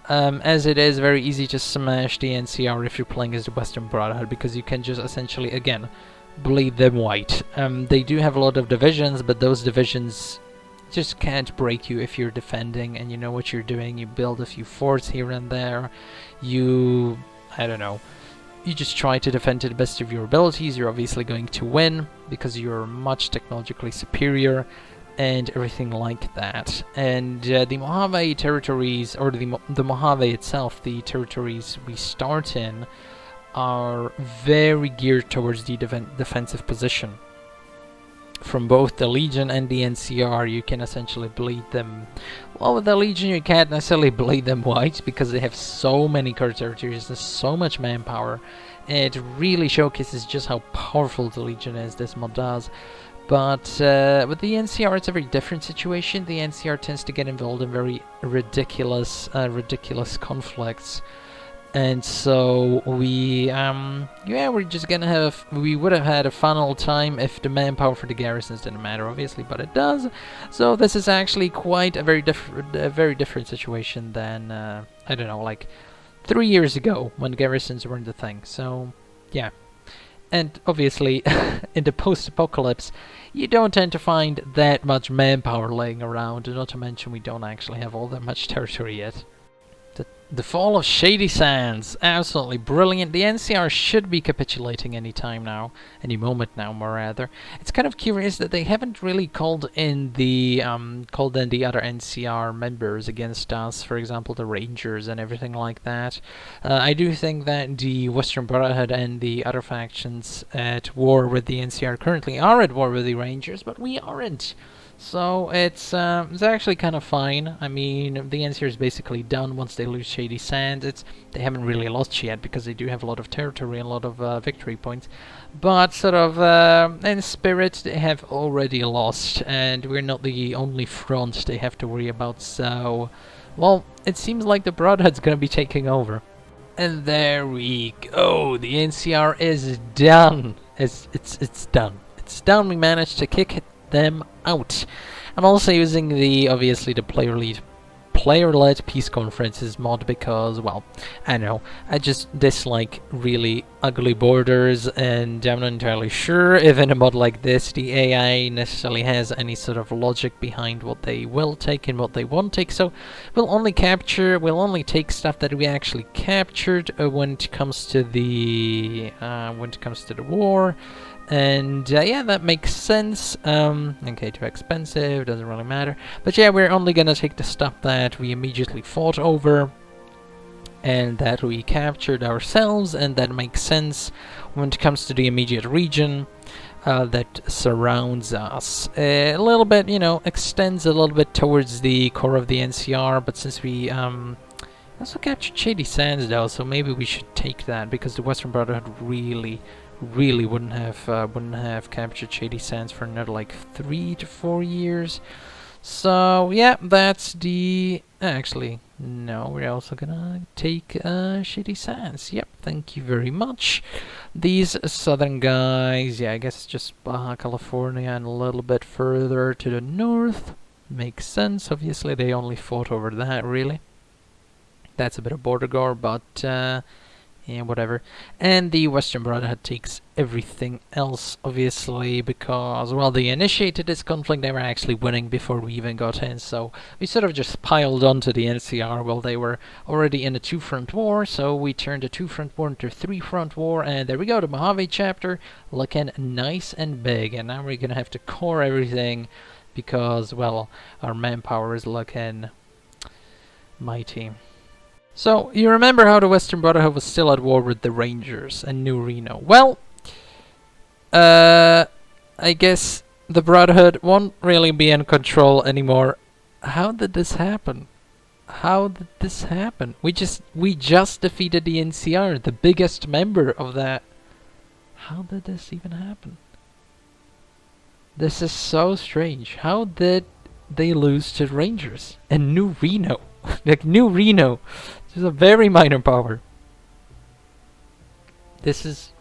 As it is very easy to smash the NCR if you're playing as the Western Brotherhood, because you can just essentially, again, bleed them white. They do have a lot of divisions, but those divisions just can't break you if you're defending and you know what you're doing. You build a few forts here and there. I don't know, you just try to defend to the best of your abilities. You're obviously going to win because you're much technologically superior and everything like that. And the Mojave territories, or the Mojave itself, the territories we start in, are very geared towards the defensive position. From both the Legion and the NCR, you can essentially bleed them. Well, with the Legion, you can't necessarily bleed them white because they have so many territories, there's so much manpower. It really showcases just how powerful the Legion is, this mod does. But with the NCR, it's a very different situation. The NCR tends to get involved in very ridiculous conflicts. And so we're just gonna we would have had a fun old time if the manpower for the garrisons didn't matter, obviously, but it does. So this is actually quite a very different situation than I don't know, like 3 years ago when garrisons weren't the thing. So yeah, and obviously in the post-apocalypse, you don't tend to find that much manpower laying around. Not to mention we don't actually have all that much territory yet. The fall of Shady Sands, absolutely brilliant. The NCR should be capitulating any moment now, more rather. It's kind of curious that they haven't really called in the other NCR members against us, for example, the Rangers and everything like that. I do think that the Western Brotherhood and the other factions at war with the NCR currently are at war with the Rangers, but we aren't. So it's actually kind of fine. I mean, the NCR is basically done once they lose Shady Sands. They haven't really lost yet because they do have a lot of territory and a lot of victory points. But sort of in spirit, they have already lost, and we're not the only front they have to worry about. So, well, it seems like the Brotherhood's gonna be taking over. And there we go. The NCR is done. It's done. It's done. We managed to kick them out. I'm also using obviously the player-led peace conferences mod because, well, I know, I just dislike really ugly borders, and I'm not entirely sure if in a mod like this the AI necessarily has any sort of logic behind what they will take and what they won't take. So we'll only take stuff that we actually captured when it comes to the war. And yeah, that makes sense. Okay, too expensive, doesn't really matter. But yeah, we're only gonna take the stuff that we immediately fought over and that we captured ourselves, and that makes sense when it comes to the immediate region that surrounds us. A little bit, extends a little bit towards the core of the NCR, but since we also captured Shady Sands though, so maybe we should take that, because the Western Brotherhood really wouldn't have captured Shady Sands for another like 3 to 4 years. So yeah, that's the actually no, we're also gonna take Shady Sands. Yep, thank you very much. These southern guys, yeah, I guess just Baja California and a little bit further to the north. Makes sense. Obviously they only fought over that, really. That's a bit of border gore, but yeah, whatever. And the Western Brotherhood takes everything else, obviously, because, well, they initiated this conflict. They were actually winning before we even got in, so we sort of just piled onto the NCR while they were already in a 2-front war. So we turned a 2-front war into a 3-front war, and there we go, the Mojave chapter looking nice and big. And now we're gonna have to core everything because, well, our manpower is looking mighty. So, you remember how the Western Brotherhood was still at war with the Rangers and New Reno. Well, I guess the Brotherhood won't really be in control anymore. How did this happen? How did this happen? We just defeated the NCR, the biggest member of that. How did this even happen? This is so strange. How did they lose to Rangers and New Reno? Like, New Reno is a very minor power. This is...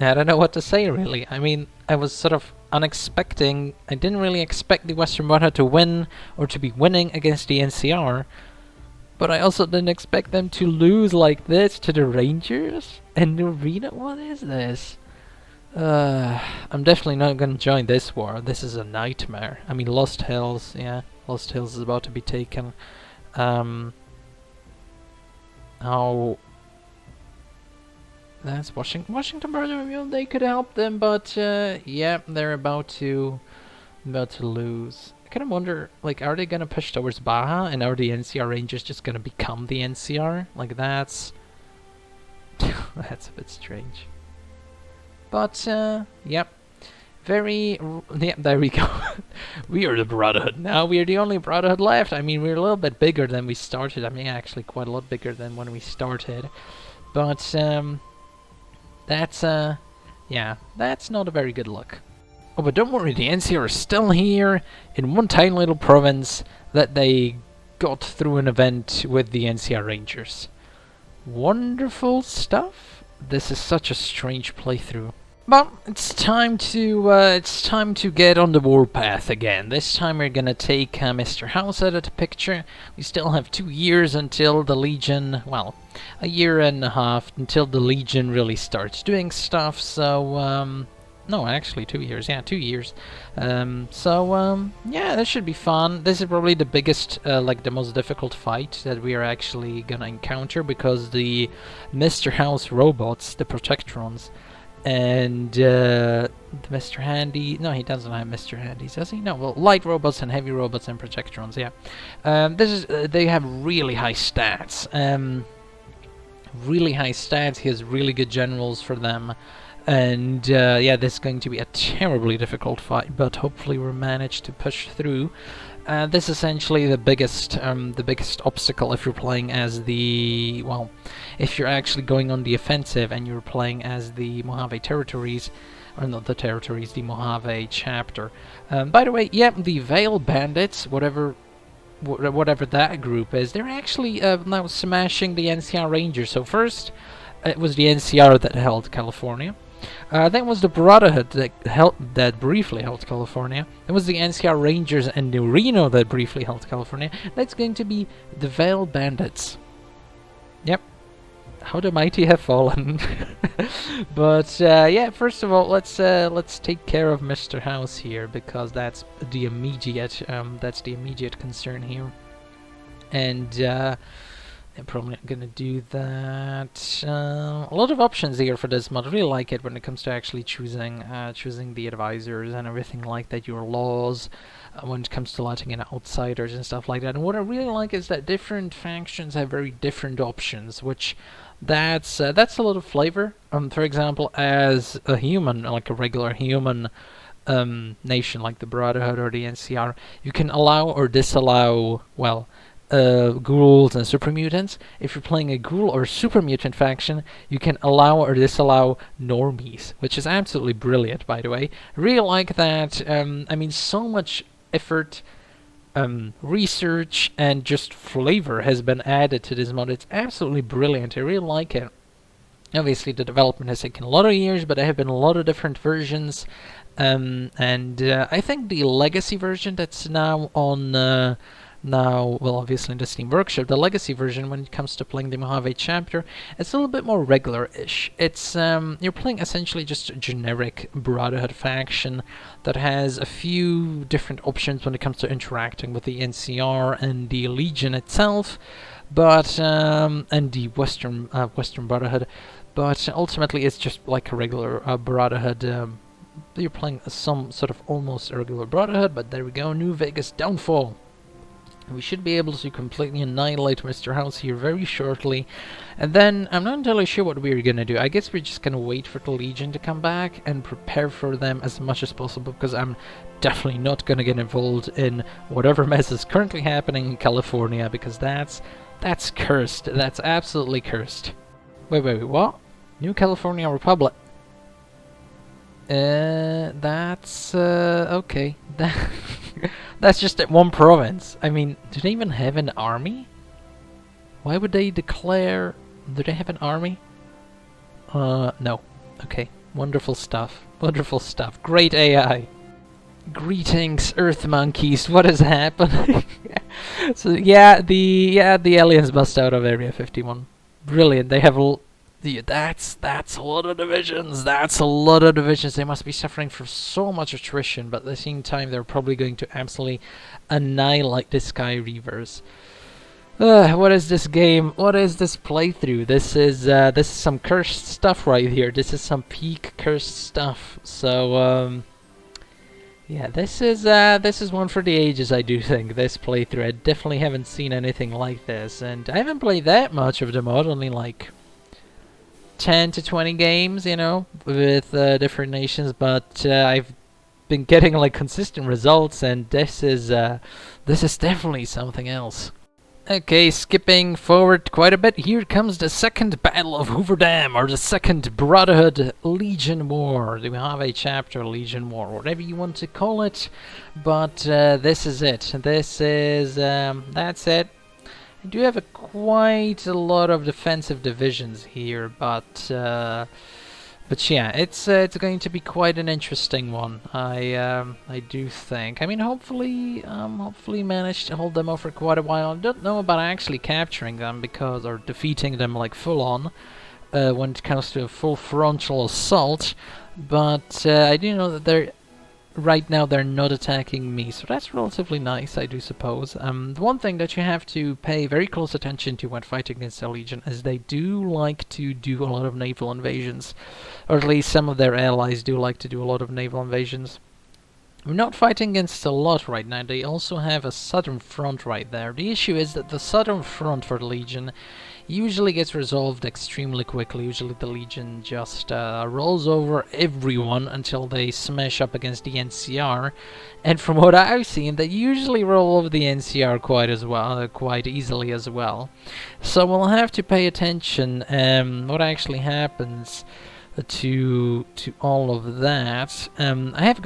I don't know what to say, really. I mean, I was sort of unexpecting. I didn't really expect the Western Brotherhood to win or to be winning against the NCR. But I also didn't expect them to lose like this to the Rangers and New Reno. What is this? I'm definitely not gonna join this war. This is a nightmare. I mean, Lost Hills, yeah. Lost Hills is about to be taken. How... That's Washington Brotherhood. They could help them, but yeah, they're about to lose. I kind of wonder, like, are they gonna push towards Baja, and are the NCR Rangers just gonna become the NCR? Like, that's that's a bit strange. But yep, yeah, there we go. We are the Brotherhood now. We are the only Brotherhood left. I mean, we're a little bit bigger than we started. I mean, actually, quite a lot bigger than when we started. But that's yeah, that's not a very good look. Oh, but don't worry, the NCR is still here in one tiny little province that they got through an event with the NCR Rangers. Wonderful stuff. This is such a strange playthrough. But it's time to get on the warpath again. This time we're gonna take Mr. House out of the picture. We still have 2 years until the Legion, well, a year and a half until the Legion really starts doing stuff. So no, actually 2 years. Yeah, 2 years. Yeah, this should be fun. This is probably the biggest, like the most difficult fight that we are actually gonna encounter, because the Mr. House robots, the Protectrons, and the Mr. Handy... No, he doesn't have Mr. Handy, does he? No, well, light robots and heavy robots and Protectrons, yeah. They have really high stats. Really high stats. He has really good generals for them. And yeah, this is going to be a terribly difficult fight, but hopefully we'll manage to push through. This is essentially the biggest obstacle if you're playing as the, well, if you're actually going on the offensive and you're playing as the Mojave territories, or not the territories, the Mojave chapter. By the way, yeah, the Veil Bandits, whatever that group is, they're actually now smashing the NCR Rangers. So first, it was the NCR that held California. Then was the Brotherhood that briefly held California. Then was the NCR Rangers and New Reno that briefly held California. That's going to be the Veil Bandits. Yep. How the mighty have fallen. But yeah, first of all, let's take care of Mr. House here, because that's the immediate concern here. And I'm probably not gonna do that. A lot of options here for this mod. I really like it when it comes to actually choosing the advisors and everything like that, your laws, when it comes to letting in outsiders and stuff like that. And what I really like is that different factions have very different options, which that's a lot of flavor. For example, as a human, like a regular human nation like the Brotherhood or the NCR, you can allow or disallow, well, ghouls and super mutants. If you're playing a ghoul or super mutant faction, you can allow or disallow normies, which is absolutely brilliant, by the way. I really like that. I mean, so much effort, research, and just flavor has been added to this mod. It's absolutely brilliant. I really like it. Obviously, the development has taken a lot of years, but there have been a lot of different versions. And I think the legacy version that's now on... Now, well, obviously in the Steam Workshop, the legacy version, when it comes to playing the Mojave chapter, it's a little bit more regular-ish. It's you're playing essentially just a generic Brotherhood faction that has a few different options when it comes to interacting with the NCR and the Legion itself, but and the Western Brotherhood. But ultimately, it's just like a regular Brotherhood. You're playing some sort of almost regular Brotherhood, but there we go, New Vegas Downfall. We should be able to completely annihilate Mr. House here very shortly. And then, I'm not entirely sure what we're gonna do. I guess we're just gonna wait for the Legion to come back and prepare for them as much as possible, because I'm definitely not gonna get involved in whatever mess is currently happening in California, because that's cursed. That's absolutely cursed. Wait, what? New California Republic. That's okay. That's just at one province. I mean, do they even have an army? Why would they declare... Do they have an army? No. Okay. Wonderful stuff. Wonderful stuff. Great AI. Greetings, Earth monkeys. What is happening? So yeah, the aliens bust out of Area 51. Brilliant. They have that's a lot of divisions. That's a lot of divisions. They must be suffering from so much attrition, but at the same time, they're probably going to absolutely annihilate the Sky Reavers. What is this game? What is this playthrough? This is some cursed stuff right here. This is some peak cursed stuff. So yeah, this is one for the ages, I do think. This playthrough, I definitely haven't seen anything like this, and I haven't played that much of the mod, only like 10 to 20 games, you know, with different nations, but I've been getting like consistent results, and this is definitely something else. Okay, skipping forward quite a bit, here comes the second battle of Hoover Dam, or the second Brotherhood Legion War, the Mojave chapter Legion War, whatever you want to call it, but this is it. This is, that's it. We do have quite a lot of defensive divisions here, but yeah, it's going to be quite an interesting one. I do think. I mean, hopefully manage to hold them off for quite a while. I don't know about actually capturing them or defeating them like full on when it comes to a full frontal assault. But I do know that right now they're not attacking me, so that's relatively nice, I do suppose. The one thing that you have to pay very close attention to when fighting against the Legion is they do like to do a lot of naval invasions, or at least some of their allies do like to do a lot of naval invasions. We're not fighting against a lot right now. They also have a southern front right there. The issue is that the southern front for the Legion usually gets resolved extremely quickly. Usually the Legion just rolls over everyone until they smash up against the NCR. And from what I've seen, they usually roll over the NCR quite easily as well. So we'll have to pay attention what actually happens to all of that. I've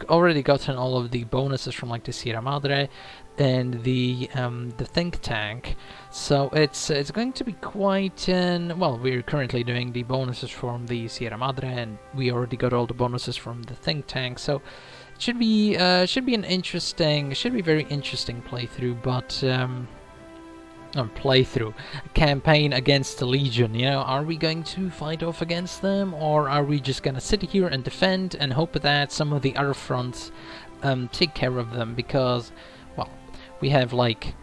already gotten all of the bonuses from like the Sierra Madre and the think tank, so it's going to be quite well, we're currently doing the bonuses from the Sierra Madre, and we already got all the bonuses from the think tank, so it should be very interesting playthrough, but campaign against the Legion. You know, are we going to fight off against them, or are we just gonna sit here and defend and hope that some of the other fronts take care of them? Because, well, we have like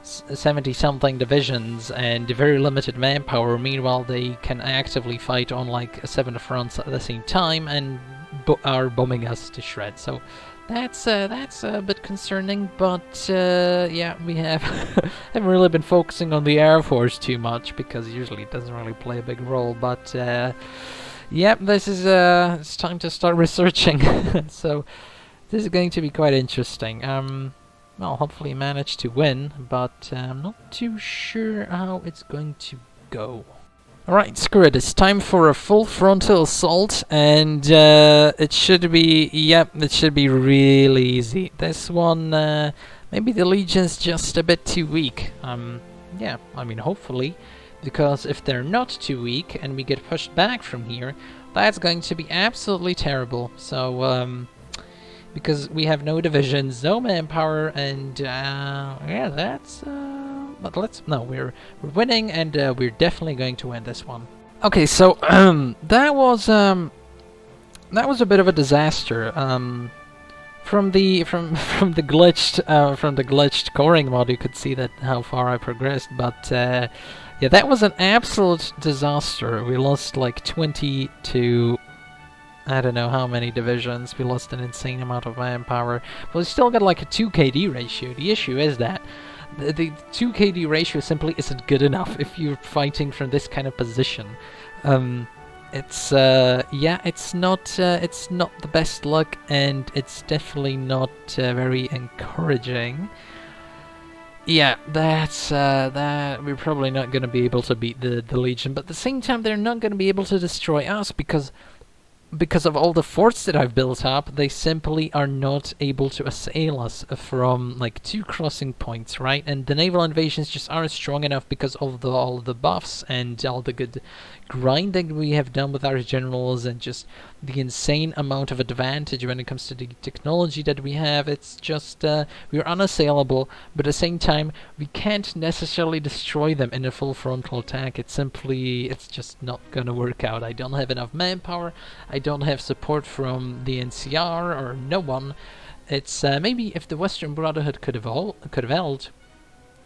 70-something divisions and very limited manpower. Meanwhile, they can actively fight on like 7 fronts at the same time and are bombing us to shreds. So that's a bit concerning, but yeah, we haven't really been focusing on the Air Force too much, because usually it doesn't really play a big role, but yeah, this is it's time to start researching. So this is going to be quite interesting. Well, hopefully manage to win, but I'm not too sure how it's going to go. Alright, screw it, it's time for a full frontal assault, and it should be really easy. This one, maybe the Legion's just a bit too weak. Yeah, I mean, hopefully, because if they're not too weak and we get pushed back from here, that's going to be absolutely terrible. So, because we have no divisions, no manpower, and yeah, that's but we're winning, and we're definitely going to win this one. Okay, so that was a bit of a disaster. From the glitched coring mod, you could see that how far I progressed, but yeah, that was an absolute disaster. We lost like 20 to I don't know how many divisions. We lost an insane amount of manpower. But we still got like a 2 KD ratio. The issue is that the 2 KD ratio simply isn't good enough if you're fighting from this kind of position. It's yeah, it's not the best luck, and it's definitely not very encouraging. Yeah, that's that we're probably not going to be able to beat the Legion, but at the same time they're not going to be able to destroy us, because of all the forts that I've built up, they simply are not able to assail us from like 2 crossing points, right? And the naval invasions just aren't strong enough because of all the buffs and all the good grinding we have done with our generals, and just the insane amount of advantage when it comes to the technology that we have. It's just we're unassailable, but at the same time we can't necessarily destroy them in a full frontal attack. It's just not gonna work out. I don't have enough manpower, I don't have support from the NCR or no one. It's maybe if the Western Brotherhood could have held,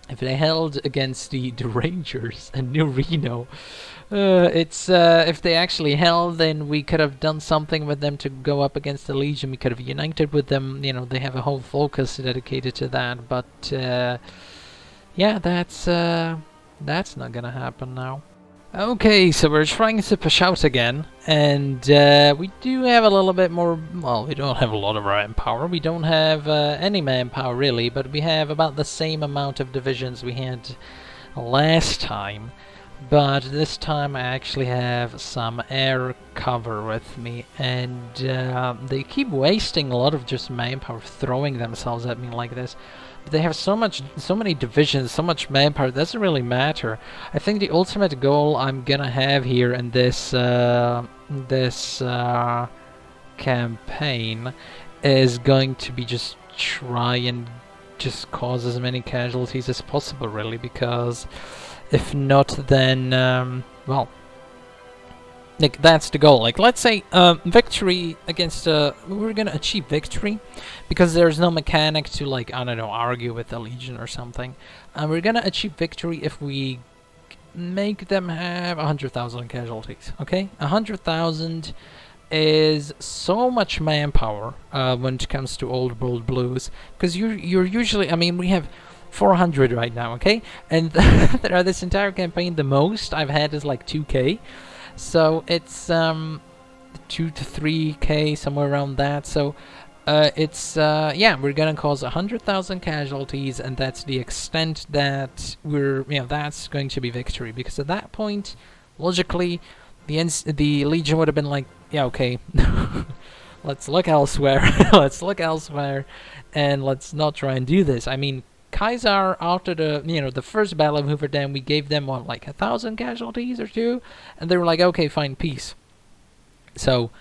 if they held against the Rangers and New Reno, if they actually held, then we could have done something with them to go up against the Legion. We could have united with them. You know, they have a whole focus dedicated to that. But yeah, that's not gonna happen now. Okay, so we're trying to push out again, and we do have a little bit more. Well, we don't have a lot of manpower. We don't have any manpower really, but we have about the same amount of divisions we had last time. but this time I actually have some air cover with me, and they keep wasting a lot of just manpower throwing themselves at me like this. But they have so many divisions, so much manpower, it doesn't really matter. I think the ultimate goal I'm gonna have here in this campaign is going to be just try and just cause as many casualties as possible, really, because if not, then well, like, that's the goal. Like, let's say victory against we're gonna achieve victory because there's no mechanic to, like, I don't know, argue with the Legion or something. We're gonna achieve victory if we make them have 100,000 casualties. Okay, 100,000 is so much manpower when it comes to Old World Blues, because you're usually, I mean, we have 400 right now, okay, and throughout this entire campaign the most I've had is like 2k, so it's 2 to 3k, somewhere around that. So it's yeah, we're gonna cause 100,000 casualties, and that's the extent that we're, you know, that's going to be victory, because at that point, logically, the Legion would have been like, yeah, okay, let's look elsewhere. Let's look elsewhere, and let's not try and do this. I mean, Kaiser, after the, you know, the first battle of Hoover Dam, we gave them, what, like 1,000 casualties or two, and they were like, okay, fine, peace. So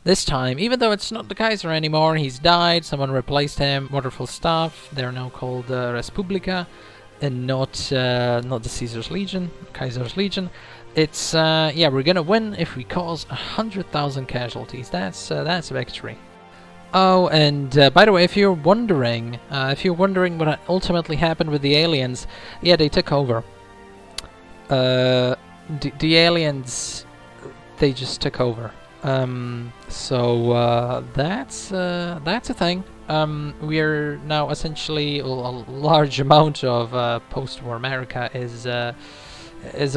this time, even though it's not the Kaiser anymore, he's died, someone replaced him, wonderful stuff. They're now called Respublika, and not the Caesar's Legion, Kaiser's Legion. It's yeah, we're gonna win if we cause 100,000 casualties. That's victory. Oh, and by the way, if you're wondering what ultimately happened with the aliens, yeah, they took over. The aliens, they just took over. So that's a thing. We're now essentially a large amount of post-war America is a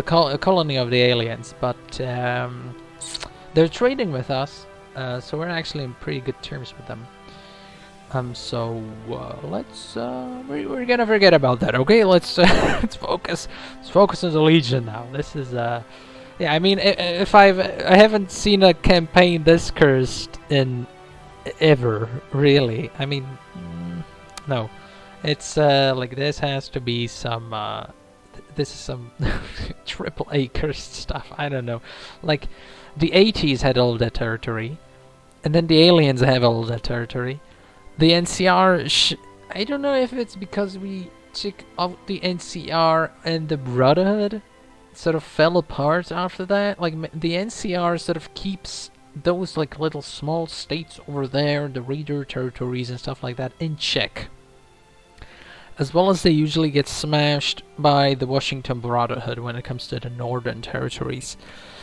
colony of the aliens, but they're trading with us, so we're actually in pretty good terms with them. So let's we're gonna forget about that, okay? Let's let's focus on the Legion now. This is yeah, I mean, if I haven't seen a campaign this cursed in ever, really. I mean, no, it's like, this has to be some this is some triple A cursed stuff. I don't know. Like, the 80s had all that territory, and then the aliens have all that territory. The NCR, I don't know if it's because we took out the NCR and the Brotherhood sort of fell apart after that. Like, the NCR sort of keeps those, like, little small states over there, the Raider territories and stuff like that, in check, as well as they usually get smashed by the Washington Brotherhood when it comes to the northern territories.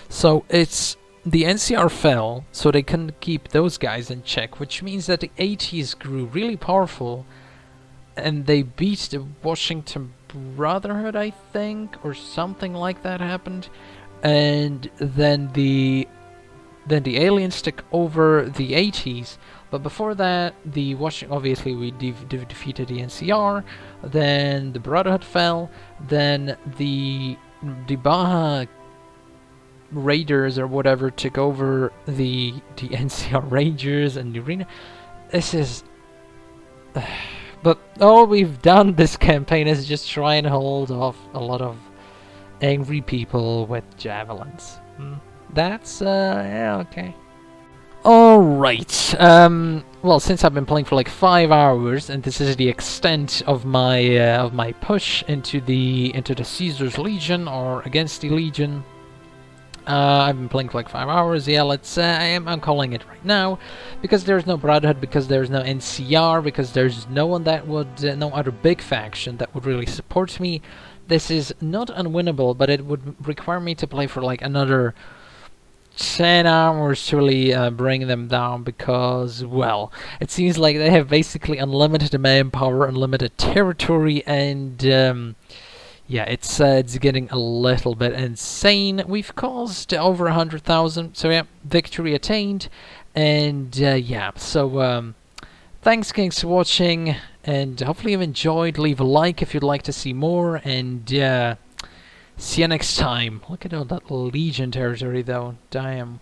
So it's, the NCR fell, so they couldn't keep those guys in check, which means that the 80s grew really powerful, and they beat the Washington Brotherhood, I think, or something like that happened, and then the aliens took over the 80s. But before that, the obviously we defeated the NCR, then the Brotherhood fell, then the Baja Raiders or whatever took over the NCR Rangers and the arena. This is but all we've done this campaign is just try and hold off a lot of angry people with javelins. That's yeah, okay. Alright, well, since I've been playing for like 5 hours, and this is the extent of my push into the Caesar's Legion, or against the Legion, I've been playing for like 5 hours. Yeah, let's I'm calling it right now, because there's no Brotherhood, because there's no NCR, because there's no one that would, no other big faction that would really support me. This is not unwinnable, but it would require me to play for like another 10 hours to really bring them down, because, well, it seems like they have basically unlimited manpower, unlimited territory, and yeah, it's getting a little bit insane. We've caused over 100,000, so yeah, victory attained, and yeah, so thanks, Kings, for watching, and hopefully you've enjoyed. Leave a like if you'd like to see more, and See you next time. Look at all that Legion territory though. Damn.